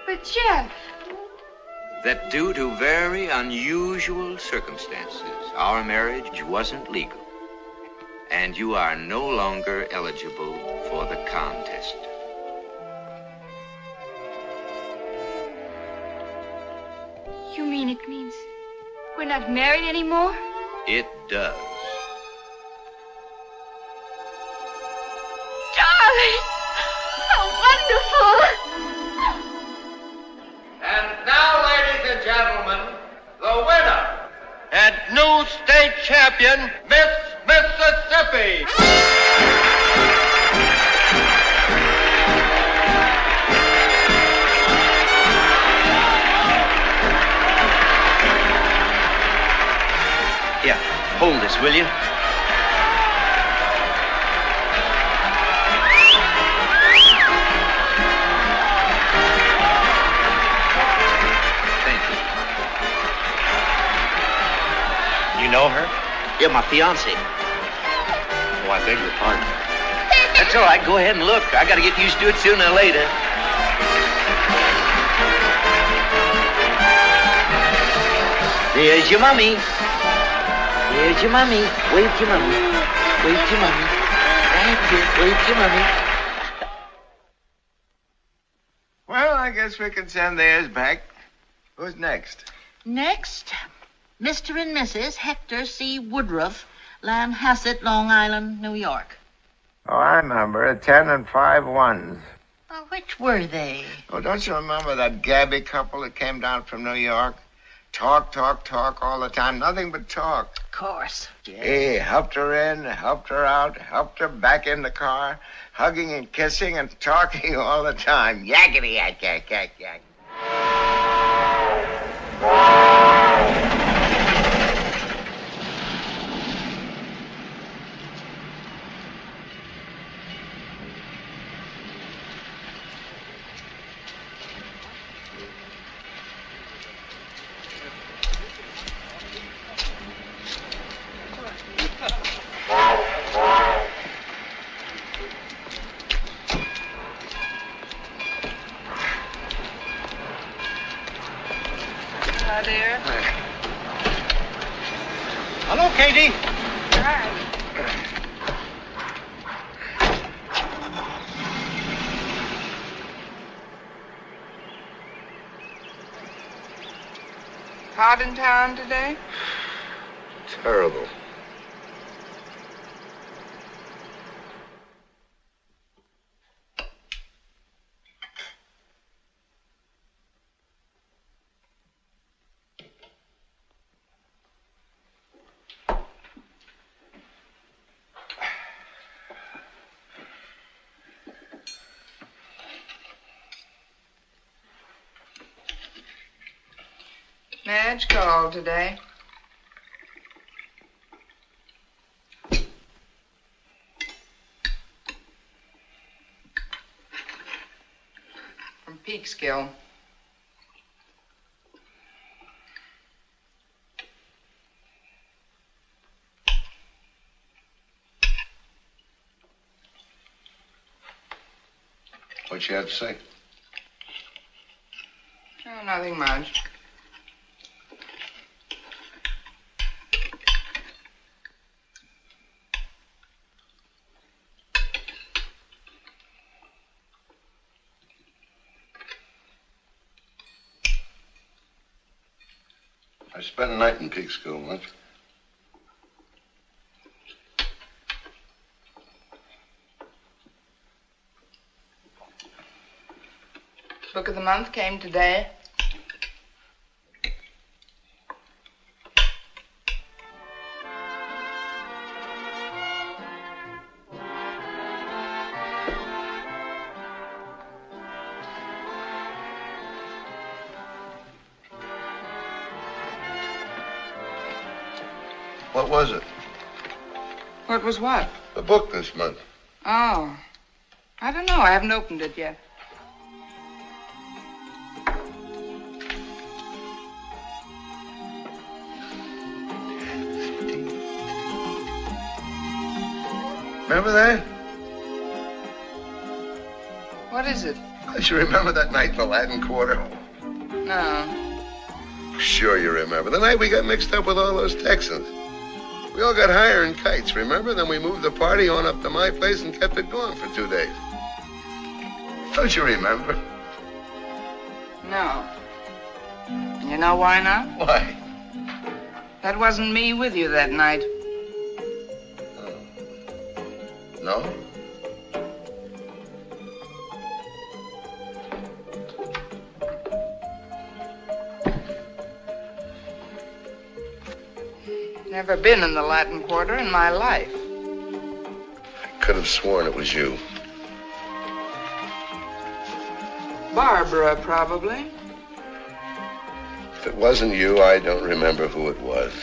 [SPEAKER 17] But, Jeff...
[SPEAKER 14] That due to very unusual circumstances, our marriage wasn't legal. And you are no longer eligible for the contest.
[SPEAKER 17] You mean it means we're not married anymore?
[SPEAKER 14] It does.
[SPEAKER 17] Darling!
[SPEAKER 12] wonderful.
[SPEAKER 19] And now, ladies and gentlemen, the winner and new state champion, Miss Mississippi.
[SPEAKER 14] Here, hold this, will you? Thank you.
[SPEAKER 15] You know her?
[SPEAKER 14] You're my fiancée.
[SPEAKER 15] Oh, I beg your pardon.
[SPEAKER 14] That's all right. Go ahead and look. I gotta get used to it sooner or later. There's your mommy. There's your mommy. Wave to your mommy. Wave to your mommy. That's it. Wave to your mommy.
[SPEAKER 3] Well, I guess we can send theirs back. Who's next?
[SPEAKER 13] Next, Mr. and Mrs. Hector C. Woodruff, Lanhasset, Long Island, New York.
[SPEAKER 3] Oh, I remember. 10 and 5 ones.
[SPEAKER 13] Oh, which were they?
[SPEAKER 3] Oh, don't you remember that Gabby couple that came down from New York? Talk, talk, talk all the time. Nothing but talk.
[SPEAKER 13] Of course.
[SPEAKER 3] He helped her in, helped her out, helped her back in the car, hugging and kissing and talking all the time. Yakety yak, yak, yak, yak.
[SPEAKER 20] Hi, dear.
[SPEAKER 15] Hello, Katie.
[SPEAKER 20] Hi. Hot in town today?
[SPEAKER 16] Terrible.
[SPEAKER 20] Madge called today. From Peekskill.
[SPEAKER 16] What you have to say?
[SPEAKER 20] Oh, nothing much.
[SPEAKER 16] I spent a night in Peekskill once.
[SPEAKER 20] Book of the month came today.
[SPEAKER 16] What was it?
[SPEAKER 20] What was what?
[SPEAKER 16] The book this month.
[SPEAKER 20] Oh. I don't know. I haven't opened it yet.
[SPEAKER 16] Remember that?
[SPEAKER 20] What is it?
[SPEAKER 16] Don't you remember that night in the Latin Quarter?
[SPEAKER 20] No.
[SPEAKER 16] Sure you remember. The night we got mixed up with all those Texans. We all got higher in kites, remember? Then we moved the party on up to my place and kept it going for 2 days. Don't you remember?
[SPEAKER 20] No. You know why not?
[SPEAKER 16] Why?
[SPEAKER 20] That wasn't me with you that night.
[SPEAKER 16] No?
[SPEAKER 20] Never been in the Latin Quarter in my life.
[SPEAKER 9] I could have sworn it was you.
[SPEAKER 20] Barbara, probably.
[SPEAKER 9] If it wasn't you, I don't remember who it was.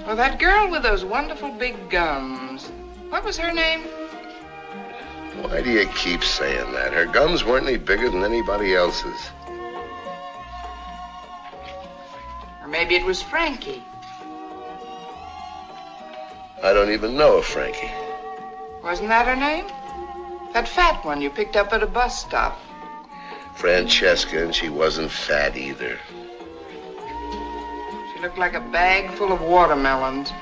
[SPEAKER 20] Well, that girl with those wonderful big gums. What was her name?
[SPEAKER 9] Why do you keep saying that? Her gums weren't any bigger than anybody else's.
[SPEAKER 20] Or maybe it was Frankie.
[SPEAKER 9] I don't even know a Frankie.
[SPEAKER 20] Wasn't that her name? That fat one you picked up at a bus stop.
[SPEAKER 9] Francesca, and she wasn't fat either.
[SPEAKER 20] She looked like a bag full of watermelons.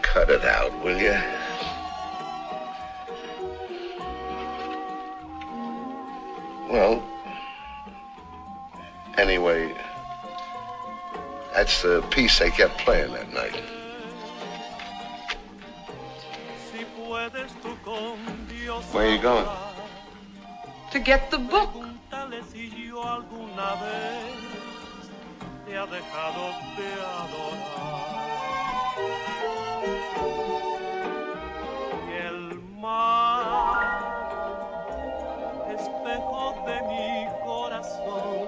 [SPEAKER 9] Cut it out, will you? Well, anyway, that's the piece they kept playing that night.
[SPEAKER 3] Where are you going?
[SPEAKER 20] To get the book.
[SPEAKER 21] Espejo de mi corazón,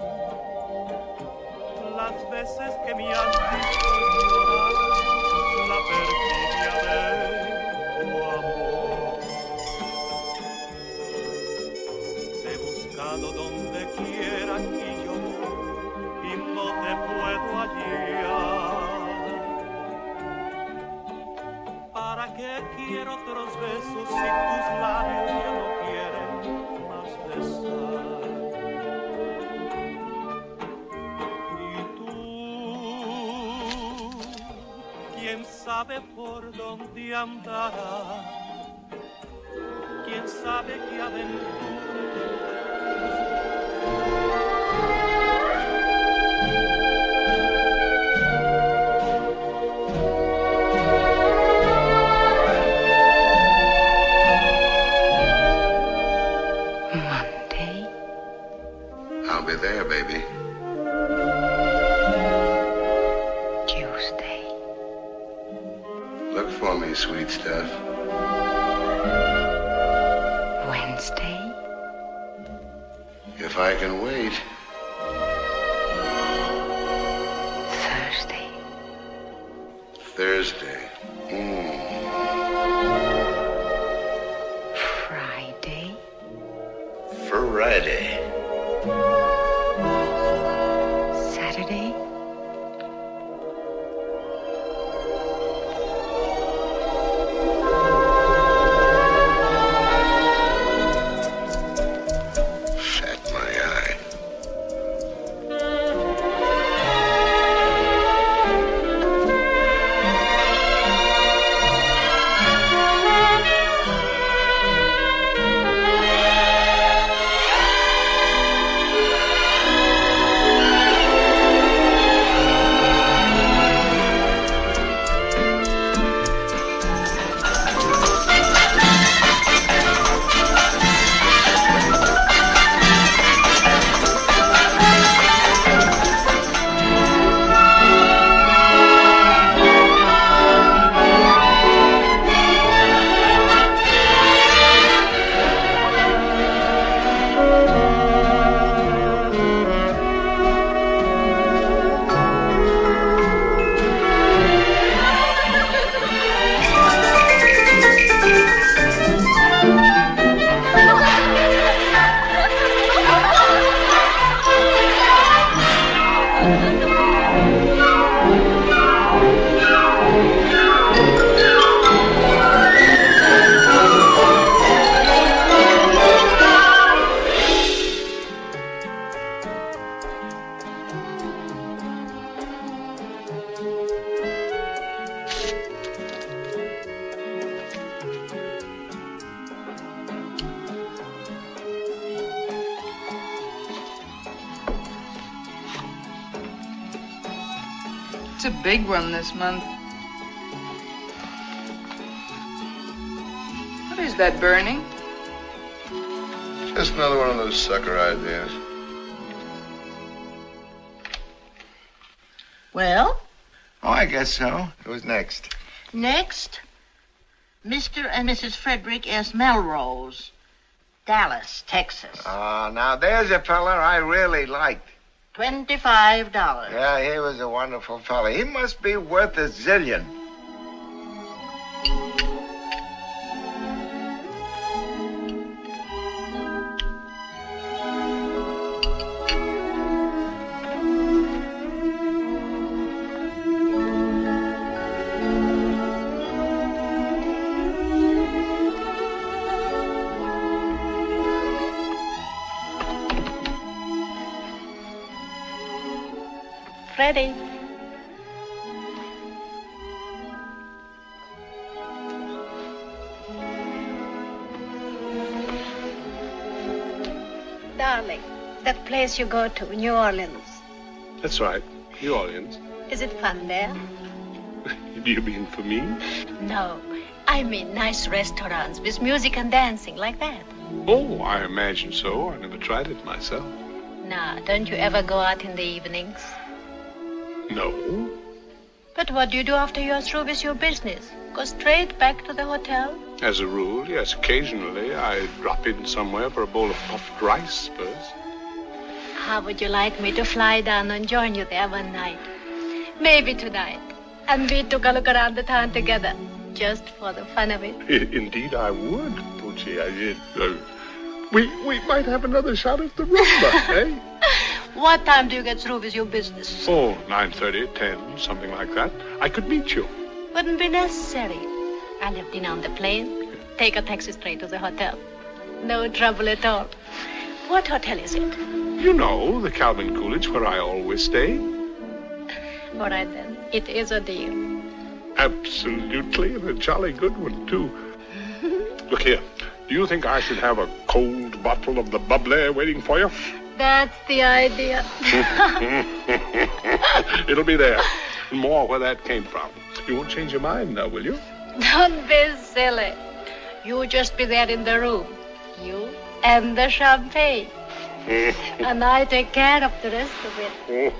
[SPEAKER 21] las veces que me has visto llorar, la perfidia de tu amor. Te he buscado donde quiera que yo y no te puedo hallar. ¿Para qué quiero otros besos si tus labios ya no quieren más besar? Y tú, quién sabe por dónde andará, quién sabe qué aventura.
[SPEAKER 9] I'll be there, baby.
[SPEAKER 20] Tuesday.
[SPEAKER 9] Look for me, sweet stuff.
[SPEAKER 20] Wednesday.
[SPEAKER 9] If I can wait.
[SPEAKER 20] Thursday.
[SPEAKER 9] Thursday.
[SPEAKER 20] Friday.
[SPEAKER 9] Friday.
[SPEAKER 20] Saturday.
[SPEAKER 9] Fat my eye.
[SPEAKER 20] It's a big one this month. What is that burning?
[SPEAKER 9] Just another one of those sucker ideas.
[SPEAKER 13] Well,
[SPEAKER 3] Oh, I guess so. Who's next?
[SPEAKER 13] Next, Mr. and Mrs. Frederick S. Melrose, Dallas, Texas.
[SPEAKER 3] Now there's a fella I really liked.
[SPEAKER 13] $25.
[SPEAKER 3] Yeah, he was a wonderful fella. He must be worth a zillion.
[SPEAKER 6] Ready. Darling, that place you go to, New Orleans.
[SPEAKER 22] That's right, New Orleans.
[SPEAKER 6] Is it fun there?
[SPEAKER 22] Do you mean for me?
[SPEAKER 6] No, I mean nice restaurants with music and dancing like that.
[SPEAKER 22] Oh, I imagine so. I never tried it myself.
[SPEAKER 6] Nah, don't you ever go out in the evenings?
[SPEAKER 22] No.
[SPEAKER 6] But what do you do after you're through with your business? Go straight back to the hotel?
[SPEAKER 22] As a rule, yes. Occasionally, I drop in somewhere for a bowl of puffed rice first.
[SPEAKER 6] How would you like me to fly down and join you there one night? Maybe tonight. And we took a look around the town together, just for the fun of it.
[SPEAKER 22] Indeed, I would, Poochie. We might have another shot at the rumba, eh?
[SPEAKER 6] What time do you get through with your business?
[SPEAKER 22] Oh, 9:30, 10, something like that. I could meet you.
[SPEAKER 6] Wouldn't be necessary. I'll have dinner on the plane, take a taxi straight to the hotel. No trouble at all. What hotel is it?
[SPEAKER 22] You know, the Calvin Coolidge where I always stay.
[SPEAKER 6] All right, then. It is a deal.
[SPEAKER 22] Absolutely, and a jolly good one, too. Look here. Do you think I should have a cold bottle of the bubbly waiting for you?
[SPEAKER 6] That's the idea.
[SPEAKER 22] It'll be there. And more where that came from. You won't change your mind now, will you?
[SPEAKER 6] Don't be silly. You just be there in the room. You and the champagne. And I take care of the rest of it.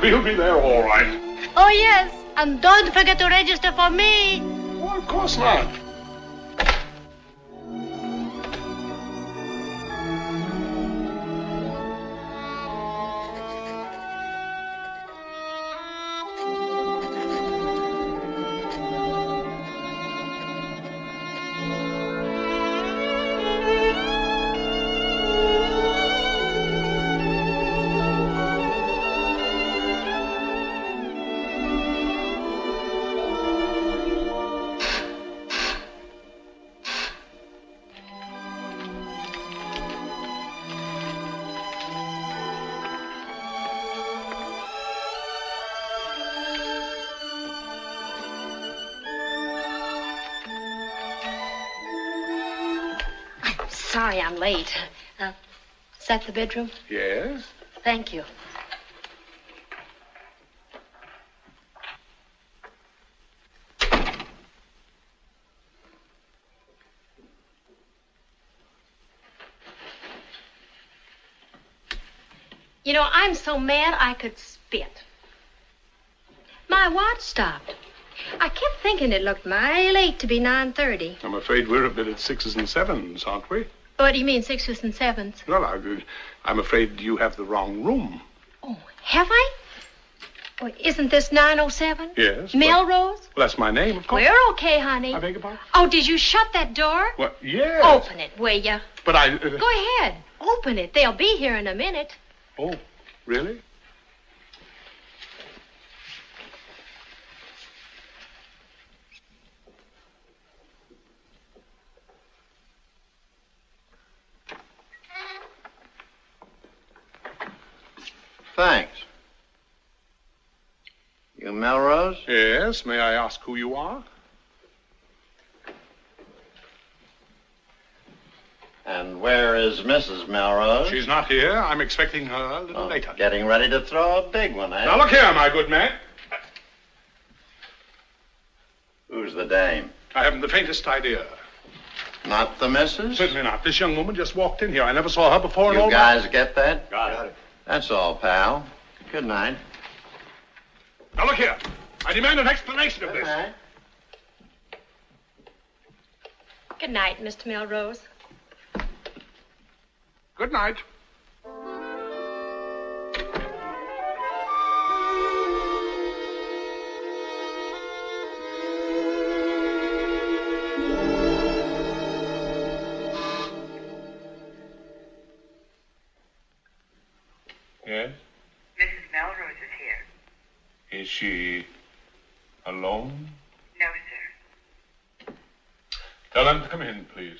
[SPEAKER 22] We'll be there all right.
[SPEAKER 6] Oh, yes. And don't forget to register for me.
[SPEAKER 22] Oh, of course not.
[SPEAKER 6] Sorry I'm late. Is that the bedroom?
[SPEAKER 22] Yes?
[SPEAKER 6] Thank you. You know, I'm so mad I could spit. My watch stopped. I kept thinking it looked mighty late to be 9:30.
[SPEAKER 22] I'm afraid we're a bit at 6s and 7s, aren't we?
[SPEAKER 6] What do you mean, 6s and 7s?
[SPEAKER 22] Well, I'm afraid you have the wrong room.
[SPEAKER 6] Oh, have I? Oh, isn't this 907?
[SPEAKER 22] Yes.
[SPEAKER 6] Melrose?
[SPEAKER 22] Well, that's my name, of course.
[SPEAKER 6] We're okay, honey.
[SPEAKER 22] I beg your pardon?
[SPEAKER 6] Oh, did you shut that door?
[SPEAKER 22] Well, yes.
[SPEAKER 6] Open it, will you?
[SPEAKER 22] But I...
[SPEAKER 6] Go ahead. Open it. They'll be here in a minute.
[SPEAKER 22] Oh, really?
[SPEAKER 16] Thanks. You Melrose?
[SPEAKER 22] Yes. May I ask who you are?
[SPEAKER 16] And where is Mrs. Melrose?
[SPEAKER 22] She's not here. I'm expecting her a little later.
[SPEAKER 16] Getting ready to throw a big one, eh?
[SPEAKER 22] Now, look here, my good man.
[SPEAKER 16] Who's the dame?
[SPEAKER 22] I haven't the faintest idea.
[SPEAKER 16] Not the missus?
[SPEAKER 22] Certainly not. This young woman just walked in here. I never saw her before in all
[SPEAKER 16] You
[SPEAKER 22] my...
[SPEAKER 16] guys get that?
[SPEAKER 22] Got it.
[SPEAKER 16] That's all, pal. Good night.
[SPEAKER 22] Now, look here. I demand an explanation of this.
[SPEAKER 6] Good night, Mr. Melrose.
[SPEAKER 22] Good night. Yes?
[SPEAKER 5] Mrs. Melrose is here.
[SPEAKER 22] Is she alone?
[SPEAKER 5] No, sir.
[SPEAKER 22] Tell them to come in, please.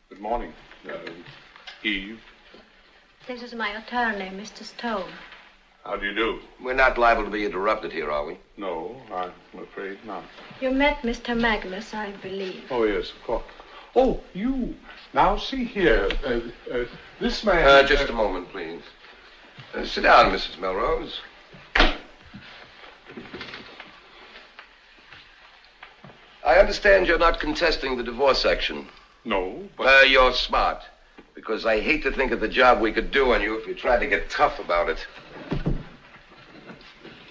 [SPEAKER 22] Good morning, Eve.
[SPEAKER 6] This is my attorney, Mr. Stone.
[SPEAKER 22] How do you do?
[SPEAKER 16] We're not liable to be interrupted here, are we?
[SPEAKER 22] No, I'm afraid not.
[SPEAKER 6] You met Mr. Magnus, I believe.
[SPEAKER 22] Oh, yes, of course. Oh, you. Now, see here. This man...
[SPEAKER 16] Just a moment, please. Sit down, Mrs. Melrose. I understand you're not contesting the divorce action.
[SPEAKER 22] No, but...
[SPEAKER 16] You're smart. Because I hate to think of the job we could do on you if you tried to get tough about it.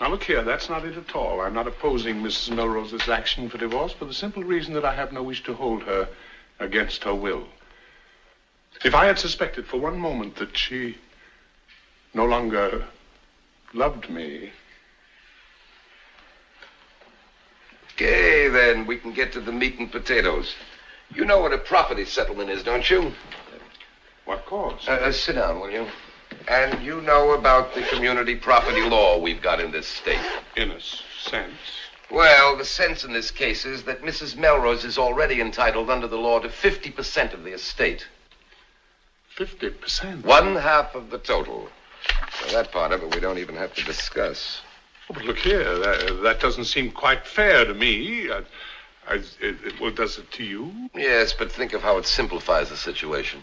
[SPEAKER 22] Now, look here, that's not it at all. I'm not opposing Mrs. Melrose's action for divorce for the simple reason that I have no wish to hold her against her will. If I had suspected for one moment that she no longer loved me...
[SPEAKER 16] Okay, then, we can get to the meat and potatoes. You know what a property settlement is, don't you?
[SPEAKER 22] What, of course.
[SPEAKER 16] Sit down, will you? And you know about the community property law we've got in this state.
[SPEAKER 22] In a sense.
[SPEAKER 16] Well, the sense in this case is that Mrs. Melrose is already entitled under the law to 50% of the estate.
[SPEAKER 22] 50%?
[SPEAKER 16] 1/2 of the total. So that part of it we don't even have to discuss.
[SPEAKER 22] Oh, but look here, that doesn't seem quite fair to me. Well, does it to you?
[SPEAKER 16] Yes, but think of how it simplifies the situation.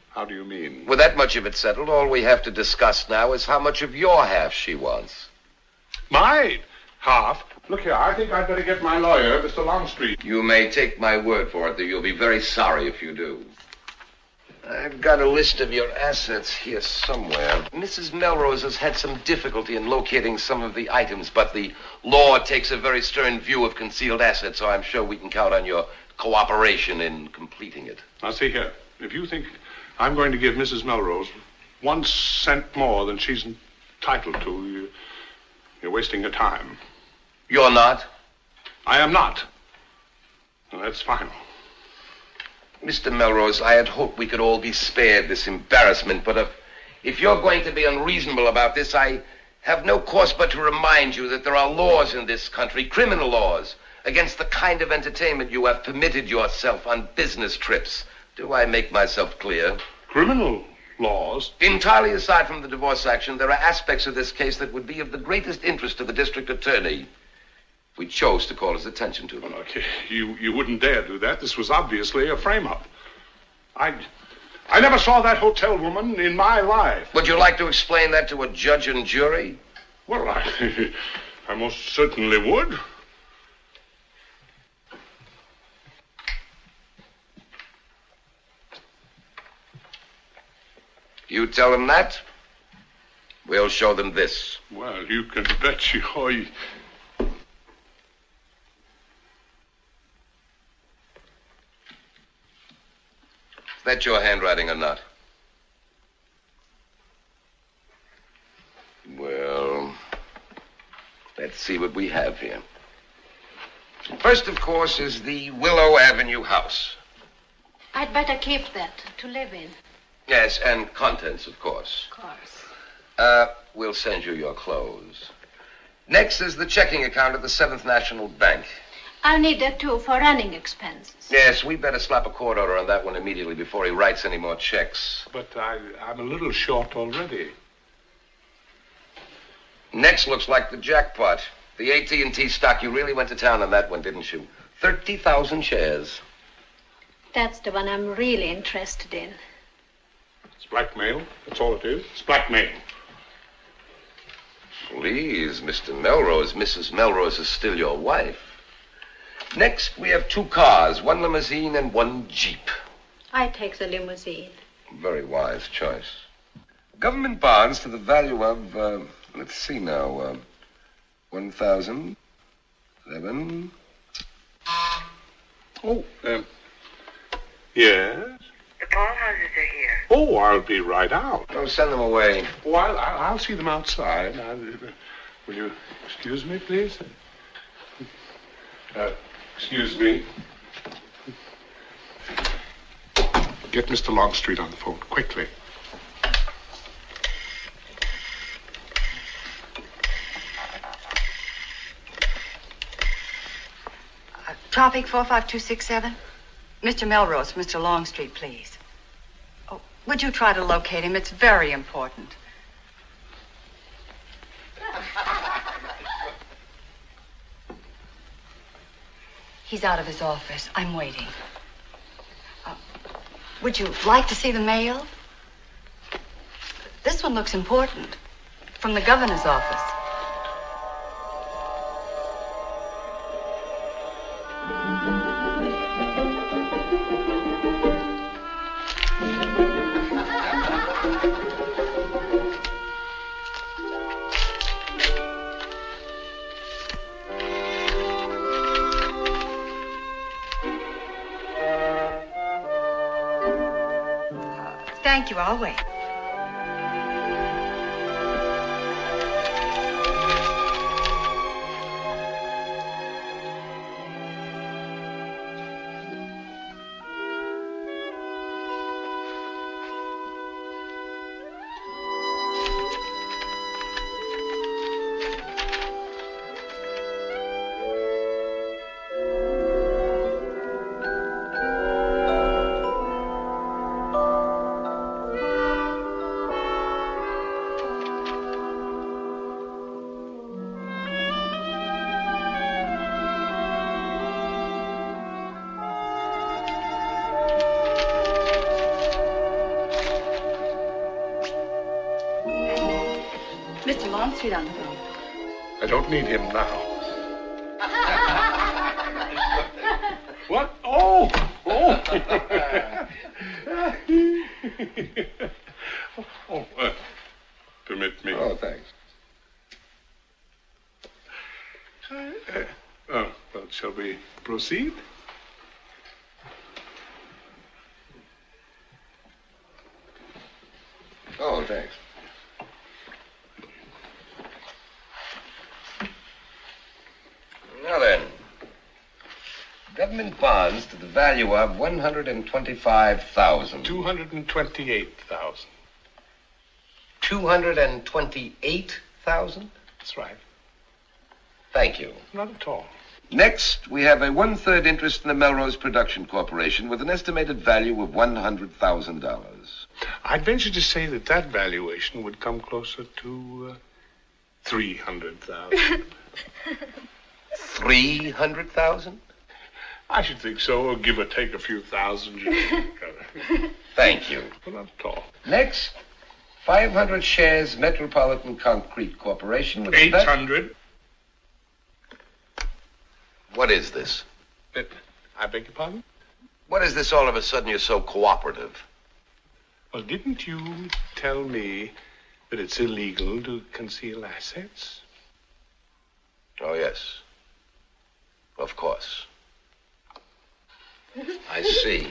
[SPEAKER 22] How do you mean?
[SPEAKER 16] With that much of it settled, all we have to discuss now is how much of your half she wants.
[SPEAKER 22] My half? Look here, I think I'd better get my lawyer, Mr. Longstreet.
[SPEAKER 16] You may take my word for it that you'll be very sorry if you do. I've got a list of your assets here somewhere. Mrs. Melrose has had some difficulty in locating some of the items, but the law takes a very stern view of concealed assets, so I'm sure we can count on your cooperation in completing it.
[SPEAKER 22] Now, see here. If you think I'm going to give Mrs. Melrose 1 cent more than she's entitled to, you're wasting your time.
[SPEAKER 16] You're not?
[SPEAKER 22] I am not. Well, that's final.
[SPEAKER 16] Mr. Melrose, I had hoped we could all be spared this embarrassment, but if you're going to be unreasonable about this, I have no course but to remind you that there are laws in this country, criminal laws, against the kind of entertainment you have permitted yourself on business trips. Do I make myself clear?
[SPEAKER 22] Criminal laws?
[SPEAKER 16] Entirely aside from the divorce action, there are aspects of this case that would be of the greatest interest to the district attorney if we chose to call his attention to them.
[SPEAKER 22] Okay, you wouldn't dare do that. This was obviously a frame-up. I never saw that hotel woman in my life.
[SPEAKER 16] Would you like to explain that to a judge and jury?
[SPEAKER 22] Well, I most certainly would.
[SPEAKER 16] You tell them that, we'll show them this.
[SPEAKER 22] Well, you can bet you...
[SPEAKER 16] Is that your handwriting or not? Well, let's see what we have here. First, of course, is the Willow Avenue house.
[SPEAKER 6] I'd better keep that to live in.
[SPEAKER 16] Yes, and contents, of course.
[SPEAKER 6] Of course.
[SPEAKER 16] We'll send you your clothes. Next is the checking account at the 7th National Bank.
[SPEAKER 6] I'll need that, too, for running expenses.
[SPEAKER 16] Yes, we better slap a court order on that one immediately before he writes any more checks.
[SPEAKER 22] But I'm a little short already.
[SPEAKER 16] Next looks like the jackpot. The AT&T stock. You really went to town on that one, didn't you? 30,000 shares.
[SPEAKER 6] That's the one I'm really interested in.
[SPEAKER 22] It's blackmail. That's all it is. It's blackmail.
[SPEAKER 16] Please, Mr. Melrose. Mrs. Melrose is still your wife.
[SPEAKER 7] Next, we have 2 cars, 1 limousine and 1 Jeep.
[SPEAKER 6] I take the limousine.
[SPEAKER 7] Very wise choice. Government bonds to the value of, let's see now, 1,000, 11.
[SPEAKER 22] Oh, yes?
[SPEAKER 5] The Paul houses are here.
[SPEAKER 22] Oh, I'll be right out.
[SPEAKER 7] Don't send them away.
[SPEAKER 22] Oh, I'll see them outside. Will you excuse me, please? Excuse me. Get Mr. Longstreet on the phone, quickly.
[SPEAKER 2] Topic 45267. Mr. Melrose, Mr. Longstreet, please. Oh, would you try to locate him? It's very important. He's out of his office. I'm waiting. Would you like to see the mail? This one looks important. From the governor's office. Thank you. I'll wait. Mr. Longstreet on the phone.
[SPEAKER 22] I don't need him now. What? Oh! Permit me.
[SPEAKER 7] Oh, thanks.
[SPEAKER 22] Well, shall we proceed?
[SPEAKER 7] Oh, thanks. Now then, government bonds to the value of 125,000.
[SPEAKER 22] 228,000.
[SPEAKER 7] 228,000?
[SPEAKER 22] That's right.
[SPEAKER 7] Thank you.
[SPEAKER 22] Not at all.
[SPEAKER 7] Next, we have a 1/3 interest in the Melrose Production Corporation with an estimated value of $100,000.
[SPEAKER 22] I'd venture to say that valuation would come closer to 300,000.
[SPEAKER 7] 300,000?
[SPEAKER 22] I should think so, or give or take a few thousand.
[SPEAKER 7] Thank you.
[SPEAKER 22] But not at all.
[SPEAKER 7] Next, 500 shares Metropolitan Concrete Corporation with
[SPEAKER 22] 800.
[SPEAKER 7] What is this?
[SPEAKER 22] I beg your pardon?
[SPEAKER 7] What is this all of a sudden you're so cooperative?
[SPEAKER 22] Well, didn't you tell me that it's illegal to conceal assets?
[SPEAKER 7] Oh, yes. Of course. I see.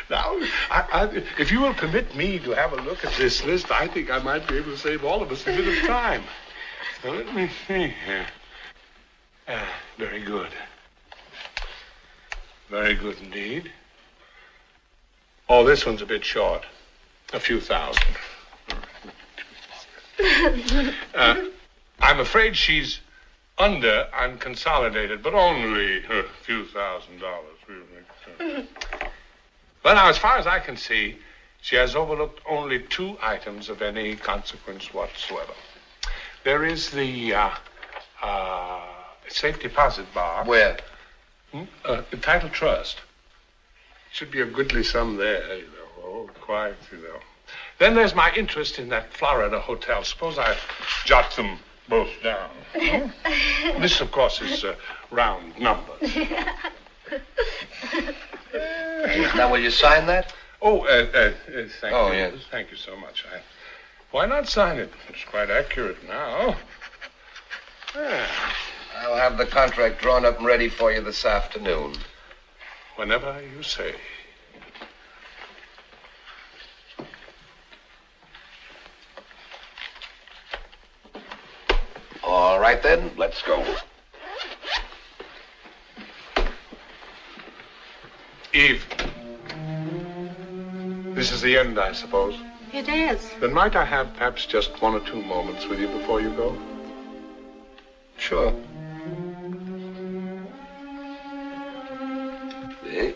[SPEAKER 22] Now, if you will permit me to have a look at this list, I think I might be able to save all of us a bit of time. Now, let me see here. Very good. Very good indeed. Oh, this one's a bit short. A few thousand. I'm afraid she's under unconsolidated, but only a few $1,000s. Well, now, as far as I can see, she has overlooked only 2 items of any consequence whatsoever. There is the safe deposit bar.
[SPEAKER 7] Where?
[SPEAKER 22] The title trust. Should be a goodly sum there, you know. Oh, quite, you know. Then there's my interest in that Florida hotel. Suppose I jot them both down. This, of course, is a round number.
[SPEAKER 16] Is that where you sign that?
[SPEAKER 22] Oh, thank you.
[SPEAKER 16] Yes.
[SPEAKER 22] Thank you so much. Why not sign it? It's quite accurate now.
[SPEAKER 16] I'll have the contract drawn up and ready for you this afternoon.
[SPEAKER 22] Whenever you say.
[SPEAKER 16] All right, then. Let's go.
[SPEAKER 22] Eve. This is the end, I suppose.
[SPEAKER 6] It is.
[SPEAKER 22] Then might I have perhaps just 1 or 2 moments with you before you go?
[SPEAKER 16] Sure. Eh?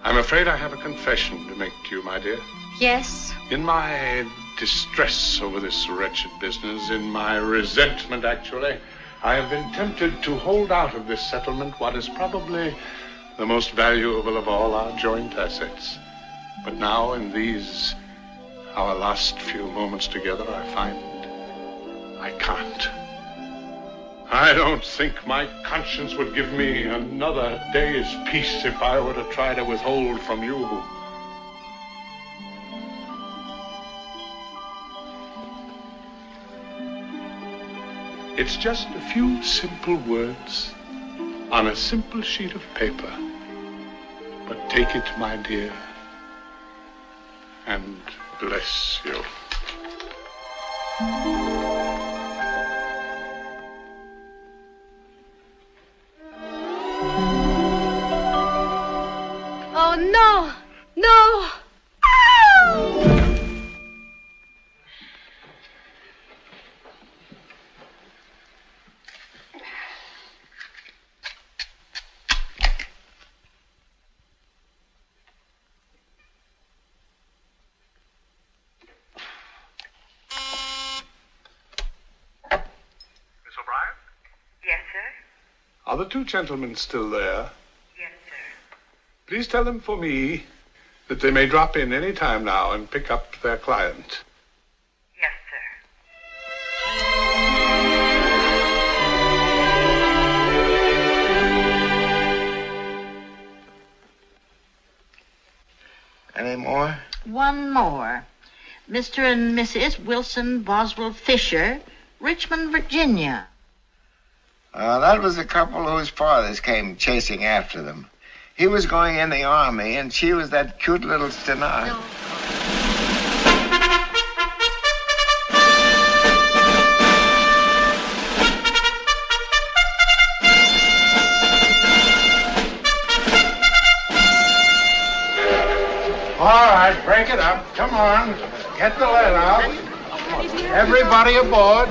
[SPEAKER 22] I'm afraid I have a confession to make to you, my dear.
[SPEAKER 6] Yes.
[SPEAKER 22] In my distress over this wretched business, in my resentment, actually, I have been tempted to hold out of this settlement what is probably the most valuable of all our joint assets. But now, in these, our last few moments together, I find I can't. I don't think my conscience would give me another day's peace if I were to try to withhold from you. It's just a few simple words on a simple sheet of paper. But take it, my dear, and bless you.
[SPEAKER 6] Oh, no! No!
[SPEAKER 22] Are the 2 gentlemen still there?
[SPEAKER 5] Yes, sir.
[SPEAKER 22] Please tell them for me that they may drop in any time now and pick up their client.
[SPEAKER 5] Yes,
[SPEAKER 3] sir. Any more?
[SPEAKER 13] One more. Mr. and Mrs. Wilson Boswell Fisher, Richmond, Virginia.
[SPEAKER 3] That was the couple whose fathers came chasing after them. He was going in the army, and she was that cute little stenographer.
[SPEAKER 9] All right, break it up. Come on. Get the lead out. Everybody aboard.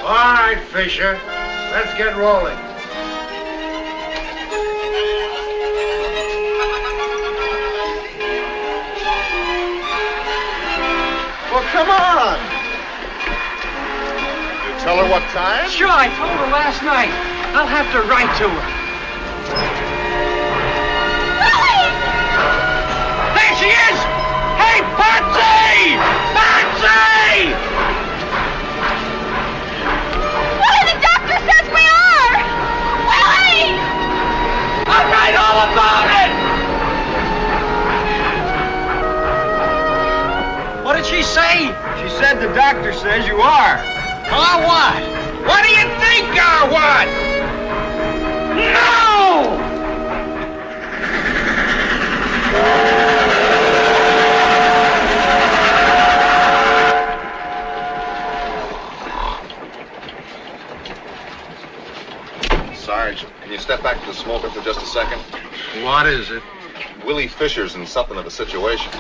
[SPEAKER 9] All right, Fisher. Let's get rolling. Well, come on. You tell her what time?
[SPEAKER 18] Sure, I told her last night. I'll have to write to her. There she is! Hey, Patsy! Patsy! I'll write all about it! What did she say?
[SPEAKER 19] She said the doctor says you are.
[SPEAKER 18] Or what? What do you think, or what? No!
[SPEAKER 4] Sarge, can you step back to the smoker for just a second?
[SPEAKER 16] What is it?
[SPEAKER 4] Willie Fisher's in something of a situation.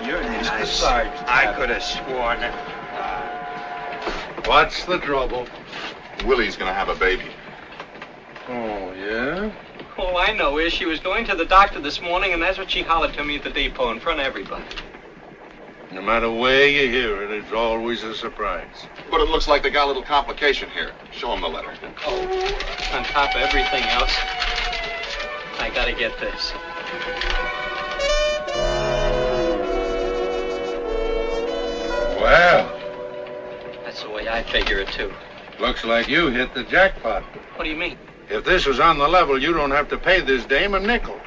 [SPEAKER 19] You're the sergeant. I could have sworn it.
[SPEAKER 16] What's the trouble?
[SPEAKER 4] Willie's gonna have a baby.
[SPEAKER 1] Oh, yeah?
[SPEAKER 18] All I know is she was going to the doctor this morning, and that's what she hollered to me at the depot in front of everybody.
[SPEAKER 1] No matter where you hear it, it's always a surprise.
[SPEAKER 4] But it looks like they got a little complication here. Show them the letter.
[SPEAKER 18] Oh, on top of everything else, I gotta get this.
[SPEAKER 1] Well,
[SPEAKER 18] That's the way I figure it, too.
[SPEAKER 1] looks like you hit the jackpot.
[SPEAKER 18] What do you mean?
[SPEAKER 1] If this was on the level, you don't have to pay this dame a nickel.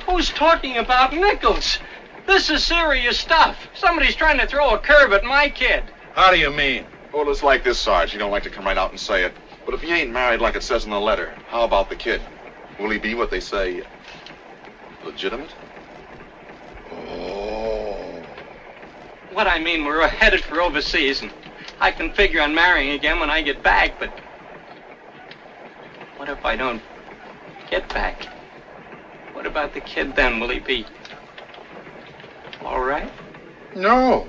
[SPEAKER 18] Who's talking about nickels? This is serious stuff. Somebody's trying to throw a curve at my kid.
[SPEAKER 1] How do you mean?
[SPEAKER 4] Well, it's like this, Sarge. You don't like to come right out and say it. But if he ain't married like it says in the letter, how about the kid? Will he be what they say, legitimate?
[SPEAKER 1] Oh.
[SPEAKER 18] What I mean, we're headed for overseas, and I can figure on marrying again when I get back, but what if I don't get back? What about the kid then? Will he be all right?
[SPEAKER 1] No.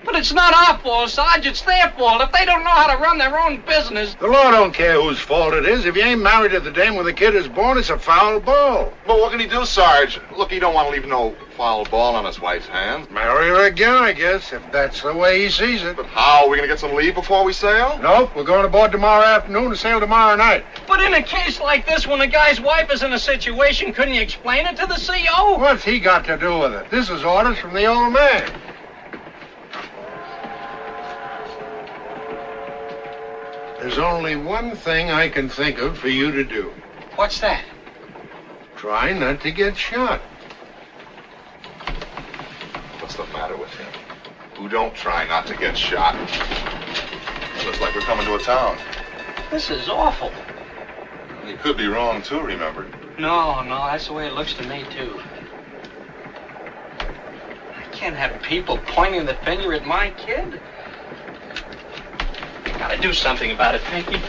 [SPEAKER 18] But it's not our fault, Sarge. It's their fault. If they don't know how to run their own business.
[SPEAKER 1] The law don't care whose fault it is. If you ain't married to the dame when the kid is born, it's a foul ball.
[SPEAKER 4] But what can he do, Sarge? Look, he don't want to leave no foul ball on his wife's hands.
[SPEAKER 1] Marry her again, I guess, if that's the way he sees it.
[SPEAKER 4] But how? Are we going to get some leave before we sail?
[SPEAKER 1] Nope, we're going aboard tomorrow afternoon and sail tomorrow night.
[SPEAKER 18] But in a case like this, when a guy's wife is in a situation, couldn't you explain it to the CO?
[SPEAKER 1] What's he got to do with it? This is orders from the old man. There's only one thing I can think of for you to do.
[SPEAKER 18] What's that?
[SPEAKER 1] Try not to get shot.
[SPEAKER 4] What's the matter with him? Who don't try not to get shot? Looks like we're coming to a town.
[SPEAKER 18] This is awful.
[SPEAKER 4] He could be wrong, too, remember?
[SPEAKER 18] No, that's the way it looks to me, too. I can't have people pointing the finger at my kid. Gotta do something about it, Pinky.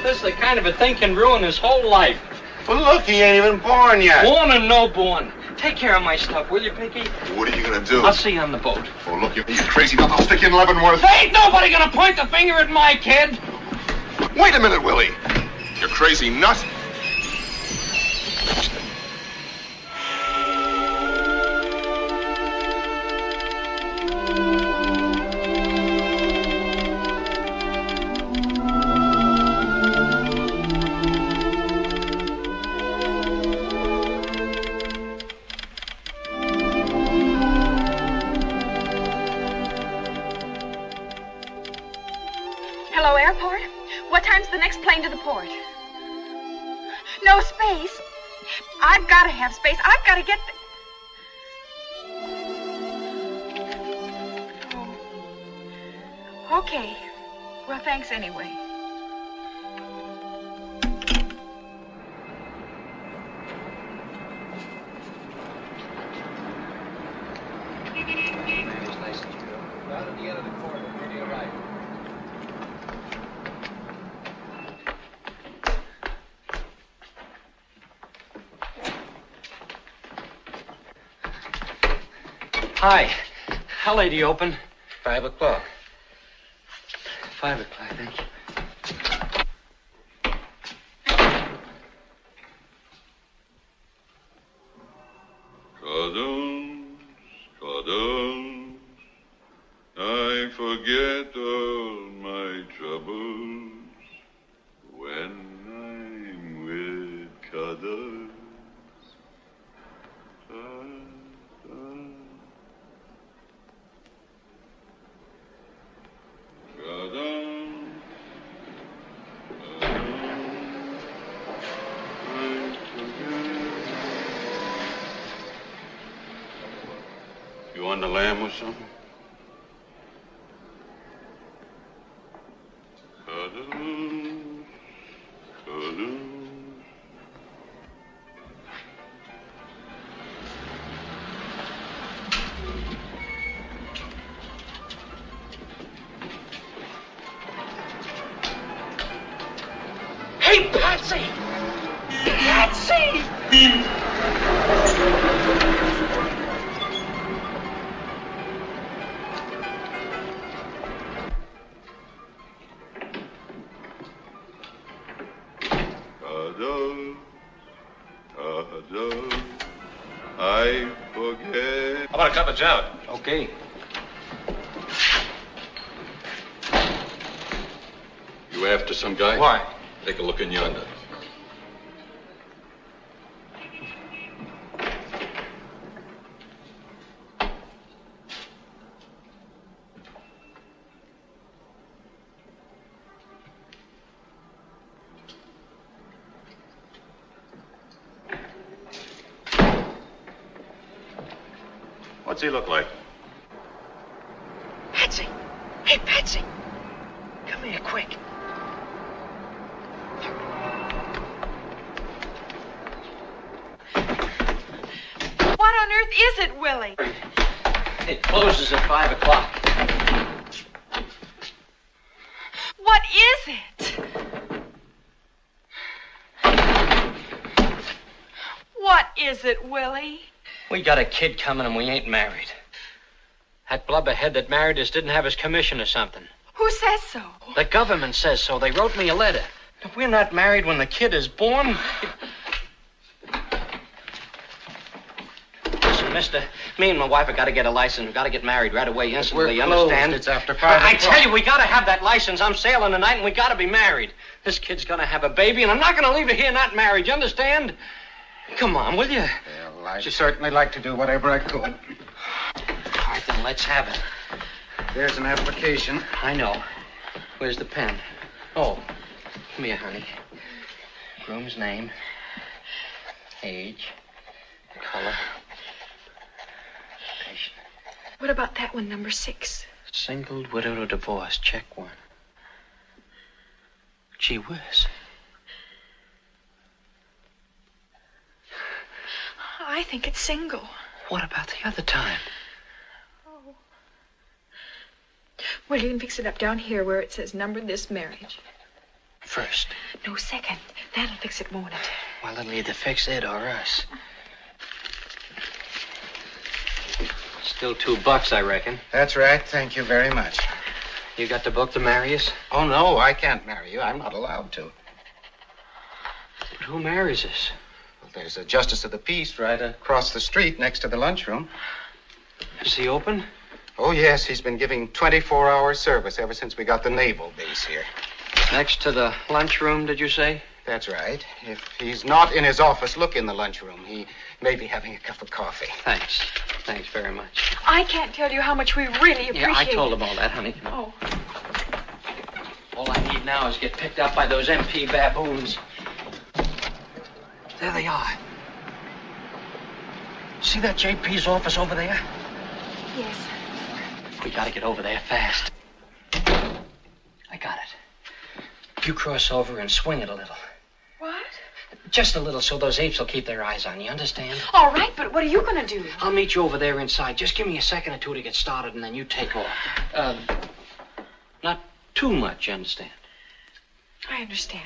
[SPEAKER 18] This is the kind of a thing can ruin his whole life.
[SPEAKER 4] Well, look, he ain't even born yet.
[SPEAKER 18] Born or no born. Take care of my stuff, will you, Pinky?
[SPEAKER 4] What are you going to do?
[SPEAKER 18] I'll see you on the boat.
[SPEAKER 4] Oh, look, you crazy enough. I'll stick you in Leavenworth.
[SPEAKER 18] There ain't nobody gonna point the finger at my kid.
[SPEAKER 4] Wait a minute, Willie. You crazy nut.
[SPEAKER 10] Hello, airport? What time's the next plane to the port? No space. I've got to have space. I've got to get Oh. Okay. Well, thanks anyway.
[SPEAKER 18] Hi. How late do you open?
[SPEAKER 1] 5 o'clock.
[SPEAKER 18] 5 o'clock, thank you.
[SPEAKER 23] Cuddles, I forget all my troubles when I'm with Cuddles.
[SPEAKER 4] You on the lamb or something?
[SPEAKER 23] Cuddles, cuddles.
[SPEAKER 18] Hey, Patsy! Patsy!
[SPEAKER 8] want a cup of joe?
[SPEAKER 18] Okay.
[SPEAKER 8] You after some guy?
[SPEAKER 18] Why?
[SPEAKER 8] Take a look in yonder. What's he look like?
[SPEAKER 9] Patsy! Hey, Patsy! Come here, quick.
[SPEAKER 10] What on earth is it, Willie?
[SPEAKER 18] It closes at 5 o'clock.
[SPEAKER 10] What is it? What is it, Willie?
[SPEAKER 18] We got a kid coming and we ain't married. That blubberhead that married us didn't have his commission or something.
[SPEAKER 10] Who says so?
[SPEAKER 18] The government says so. They wrote me a letter. If we're not married when the kid is born... Listen, mister, me and my wife have got to get a license. We've got to get married right away, instantly, you understand?
[SPEAKER 16] It's after 5
[SPEAKER 18] I
[SPEAKER 16] o'clock.
[SPEAKER 18] tell you, we got to have that license. I'm sailing tonight and we got to be married. This kid's going to have a baby and I'm not going to leave her here not married, you understand? Come on, will you?
[SPEAKER 16] Well, I'd certainly like to do whatever I could.
[SPEAKER 18] All right, then let's have it.
[SPEAKER 16] There's an application.
[SPEAKER 18] I know. Where's the pen? Oh, come here, honey. Groom's name, age, color, patient.
[SPEAKER 10] What about that one, number 6?
[SPEAKER 18] Single, widowed, or divorced. Check 1. Gee whiz.
[SPEAKER 10] I think it's single.
[SPEAKER 18] What about the other time?
[SPEAKER 10] Oh. Well, you can fix it up down here where it says number this marriage.
[SPEAKER 18] First.
[SPEAKER 10] No, second. That'll fix it, won't it?
[SPEAKER 18] Well, it'll either fix it or us. Still $2, I reckon.
[SPEAKER 16] That's right. Thank you very much.
[SPEAKER 18] You got the book to marry us?
[SPEAKER 16] Oh, no, I can't marry you. I'm not allowed to.
[SPEAKER 18] But who marries us?
[SPEAKER 16] Well, there's a justice of the peace right across the street next to the lunchroom.
[SPEAKER 18] Is he open?
[SPEAKER 16] Oh, yes. He's been giving 24-hour service ever since we got the naval base here.
[SPEAKER 18] Next to the lunchroom, did you say?
[SPEAKER 16] That's right. If he's not in his office, look in the lunchroom. He may be having a cup of coffee.
[SPEAKER 18] Thanks. Thanks very much.
[SPEAKER 10] I can't tell you how much we really appreciate
[SPEAKER 18] Yeah, I told him all that, honey.
[SPEAKER 10] Oh.
[SPEAKER 18] All I need now is get picked up by those MP baboons. There they are. See that JP's office over there?
[SPEAKER 10] Yes.
[SPEAKER 18] We gotta get over there fast. I got it. You cross over and swing it a little.
[SPEAKER 10] What?
[SPEAKER 18] Just a little so those apes will keep their eyes on you, understand?
[SPEAKER 10] All right, but what are you going to do?
[SPEAKER 18] I'll meet you over there inside. Just give me a second or two to get started, and then you take off. Not too much, you understand?
[SPEAKER 10] I understand.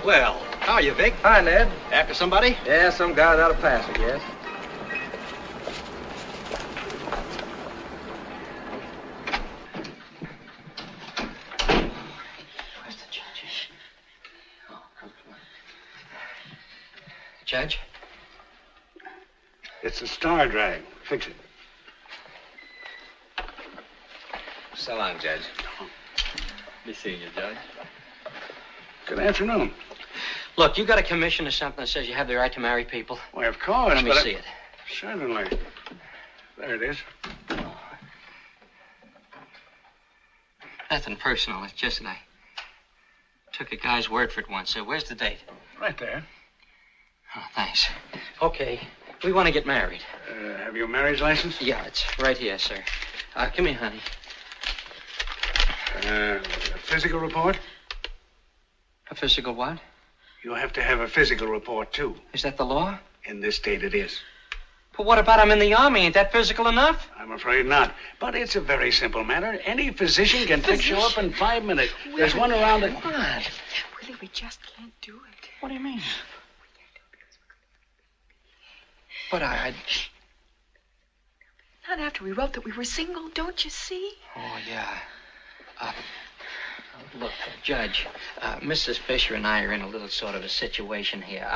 [SPEAKER 16] Well, how are you, Vic?
[SPEAKER 18] Hi, Ned. After somebody?
[SPEAKER 16] Yeah, some guy without a pass, I guess.
[SPEAKER 18] Judge?
[SPEAKER 15] It's a star drag. Fix it.
[SPEAKER 11] So long, Judge. Be seeing you, Judge.
[SPEAKER 15] Good afternoon.
[SPEAKER 18] Look, you got a commission or something that says you have the right to marry people?
[SPEAKER 15] Why, of course.
[SPEAKER 18] Let me see it.
[SPEAKER 15] Certainly. There it is.
[SPEAKER 18] Nothing personal. It's just that I took a guy's word for it once. Where's the date?
[SPEAKER 15] Right there.
[SPEAKER 18] Oh, thanks. Okay. We want to get married.
[SPEAKER 15] Have you a marriage license?
[SPEAKER 18] Yeah, it's right here, sir. Come here, honey.
[SPEAKER 15] A physical report?
[SPEAKER 18] A physical what?
[SPEAKER 15] You have to have a physical report, too.
[SPEAKER 18] Is that the law?
[SPEAKER 15] In this state, it is.
[SPEAKER 18] But what about I'm in the Army? Ain't that physical enough?
[SPEAKER 15] I'm afraid not. But it's a very simple matter. Any physician can fix you up in 5 minutes. There's one around the...
[SPEAKER 10] What? Willie, we just can't do it.
[SPEAKER 18] What do you mean? But I...
[SPEAKER 10] Not after we wrote that we were single, don't you see?
[SPEAKER 18] Oh, yeah. Look, Judge, Mrs. Fisher and I are in a little sort of a situation here.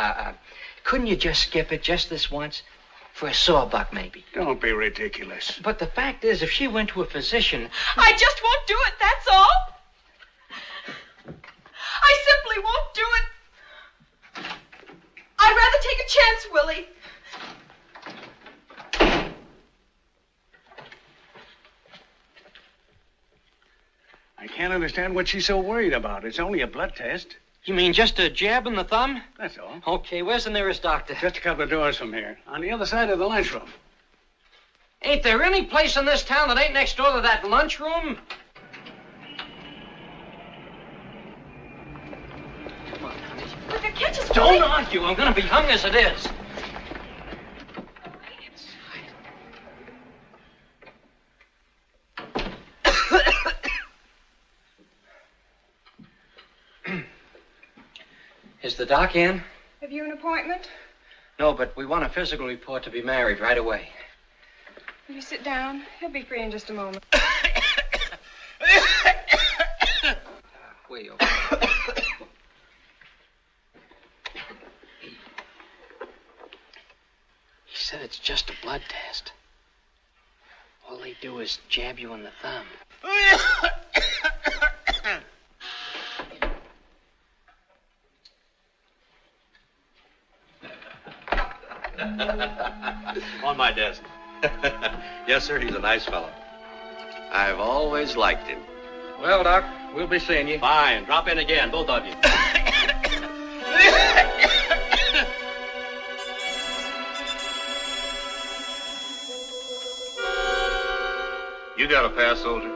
[SPEAKER 18] Couldn't you just skip it just this once? For a sawbuck, maybe.
[SPEAKER 15] Don't be ridiculous.
[SPEAKER 18] But the fact is, if she went to a physician...
[SPEAKER 10] I just won't do it, that's all. I simply won't do it. I'd rather take a chance, Willie.
[SPEAKER 15] I can't understand what she's so worried about. It's only a blood test.
[SPEAKER 18] You mean just a jab in the thumb?
[SPEAKER 15] That's all.
[SPEAKER 18] Okay, where's the nearest doctor?
[SPEAKER 15] Just a couple of doors from here. On the other side of the lunchroom.
[SPEAKER 18] Ain't there any place in this town that ain't next door to that lunchroom? Come on, honey.
[SPEAKER 10] Look, catch us,
[SPEAKER 18] Don't argue. I'm going to be hung as it is. Is the doc in?
[SPEAKER 10] Have you an appointment?
[SPEAKER 18] No, but we want a physical report to be married right away.
[SPEAKER 10] Will you sit down? He'll be free in just a moment.
[SPEAKER 18] Way over. He said it's just a blood test. All they do is jab you in the thumb.
[SPEAKER 11] On my desk. Yes, sir, he's a nice fellow.
[SPEAKER 14] I've always liked him.
[SPEAKER 11] Well, Doc, we'll be seeing you. Fine. Drop in again, both of you.
[SPEAKER 8] You got a pass, soldier?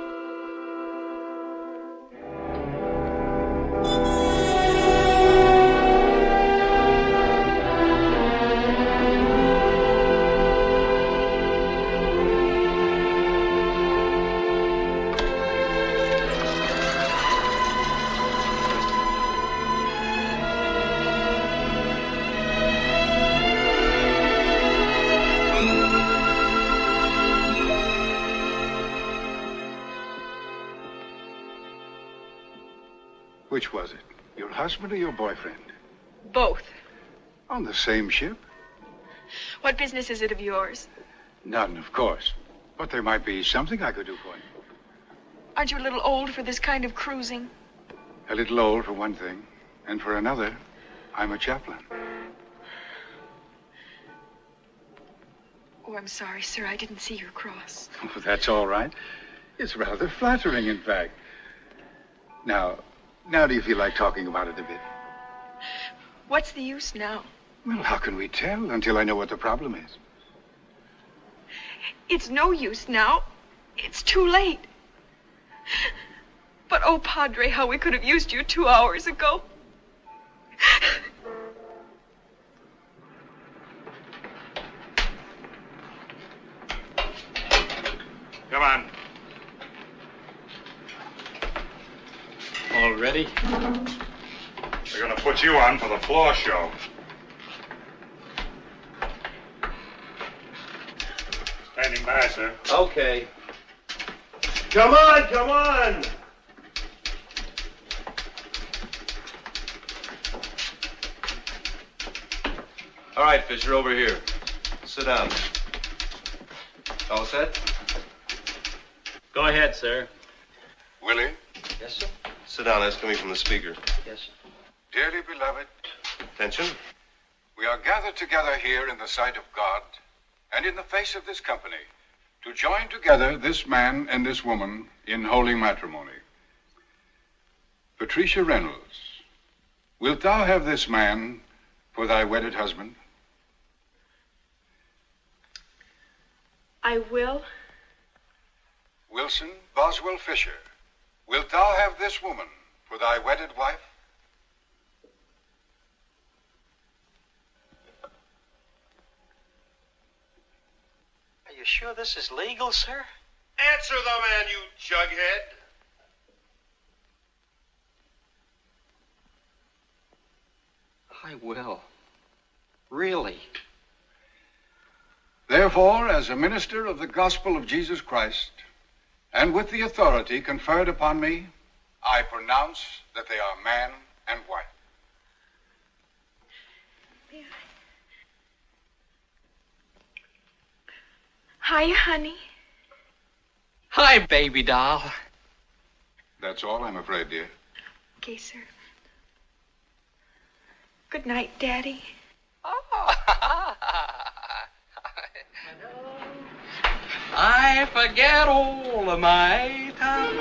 [SPEAKER 12] Which was it? Your husband or your boyfriend?
[SPEAKER 10] Both.
[SPEAKER 12] On the same ship?
[SPEAKER 10] What business is it of yours?
[SPEAKER 12] None, of course. But there might be something I could do for you.
[SPEAKER 10] Aren't you a little old for this kind of cruising?
[SPEAKER 12] A little old, for one thing. And for another, I'm a chaplain.
[SPEAKER 10] Oh, I'm sorry, sir. I didn't see your cross.
[SPEAKER 12] Oh, that's all right. It's rather flattering, in fact. Now do you feel like talking about it a bit?
[SPEAKER 10] What's the use now?
[SPEAKER 12] Well, how can we tell until I know what the problem is?
[SPEAKER 10] It's no use now. It's too late. But, oh, Padre, how we could have used you 2 hours ago.
[SPEAKER 15] Come on.
[SPEAKER 18] All ready?
[SPEAKER 8] They're going to put you on for the floor show.
[SPEAKER 15] Standing by, sir.
[SPEAKER 16] Okay. Come on, come on!
[SPEAKER 17] All right, Fisher, over here. Sit down. All set?
[SPEAKER 11] Go ahead, sir.
[SPEAKER 22] Willie,
[SPEAKER 18] Yes, sir.
[SPEAKER 17] Sit down. That's coming from the speaker.
[SPEAKER 18] Yes, sir.
[SPEAKER 22] dearly beloved,
[SPEAKER 17] Attention.
[SPEAKER 22] we are gathered together here in the sight of God and in the face of this company to join together this man and this woman in holy matrimony. Patricia Reynolds, wilt thou have this man for thy wedded husband?
[SPEAKER 10] I will.
[SPEAKER 22] Wilson Boswell Fisher, wilt thou have this woman for thy wedded wife?
[SPEAKER 18] Are you sure this is legal, sir?
[SPEAKER 19] Answer the man, you jughead.
[SPEAKER 18] I will. Really?
[SPEAKER 22] Therefore, as a minister of the gospel of Jesus Christ, and with the authority conferred upon me, I pronounce that they are man and wife.
[SPEAKER 10] Hi, honey.
[SPEAKER 18] Hi, baby doll.
[SPEAKER 22] That's all, I'm afraid, dear.
[SPEAKER 10] Okay, sir. Good night, Daddy.
[SPEAKER 18] I forget all of my time.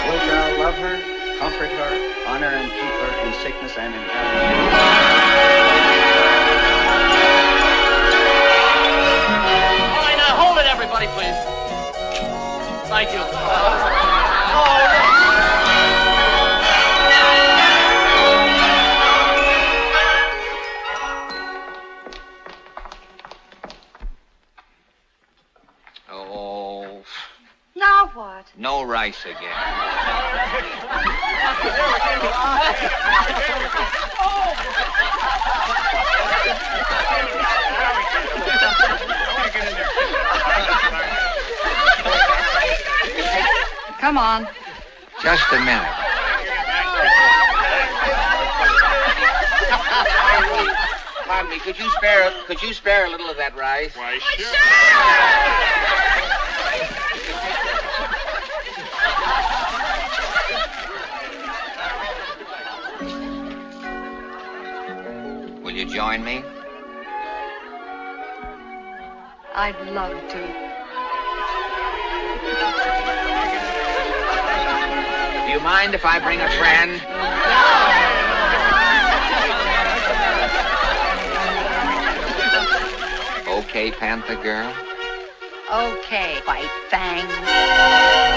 [SPEAKER 11] Wilt thou love her, comfort her, honor and keep her in sickness and in health?
[SPEAKER 18] All right, now hold it, everybody, please. Thank you.
[SPEAKER 14] Oh,
[SPEAKER 2] Now what?
[SPEAKER 14] no rice again.
[SPEAKER 2] Come on.
[SPEAKER 14] Just a minute. Pardon me, could you spare a little of that rice?
[SPEAKER 8] Why, sure.
[SPEAKER 14] Will you join me?
[SPEAKER 2] I'd love to.
[SPEAKER 14] Do you mind if I bring a friend? Okay, Panther Girl?
[SPEAKER 2] Okay, White Fang.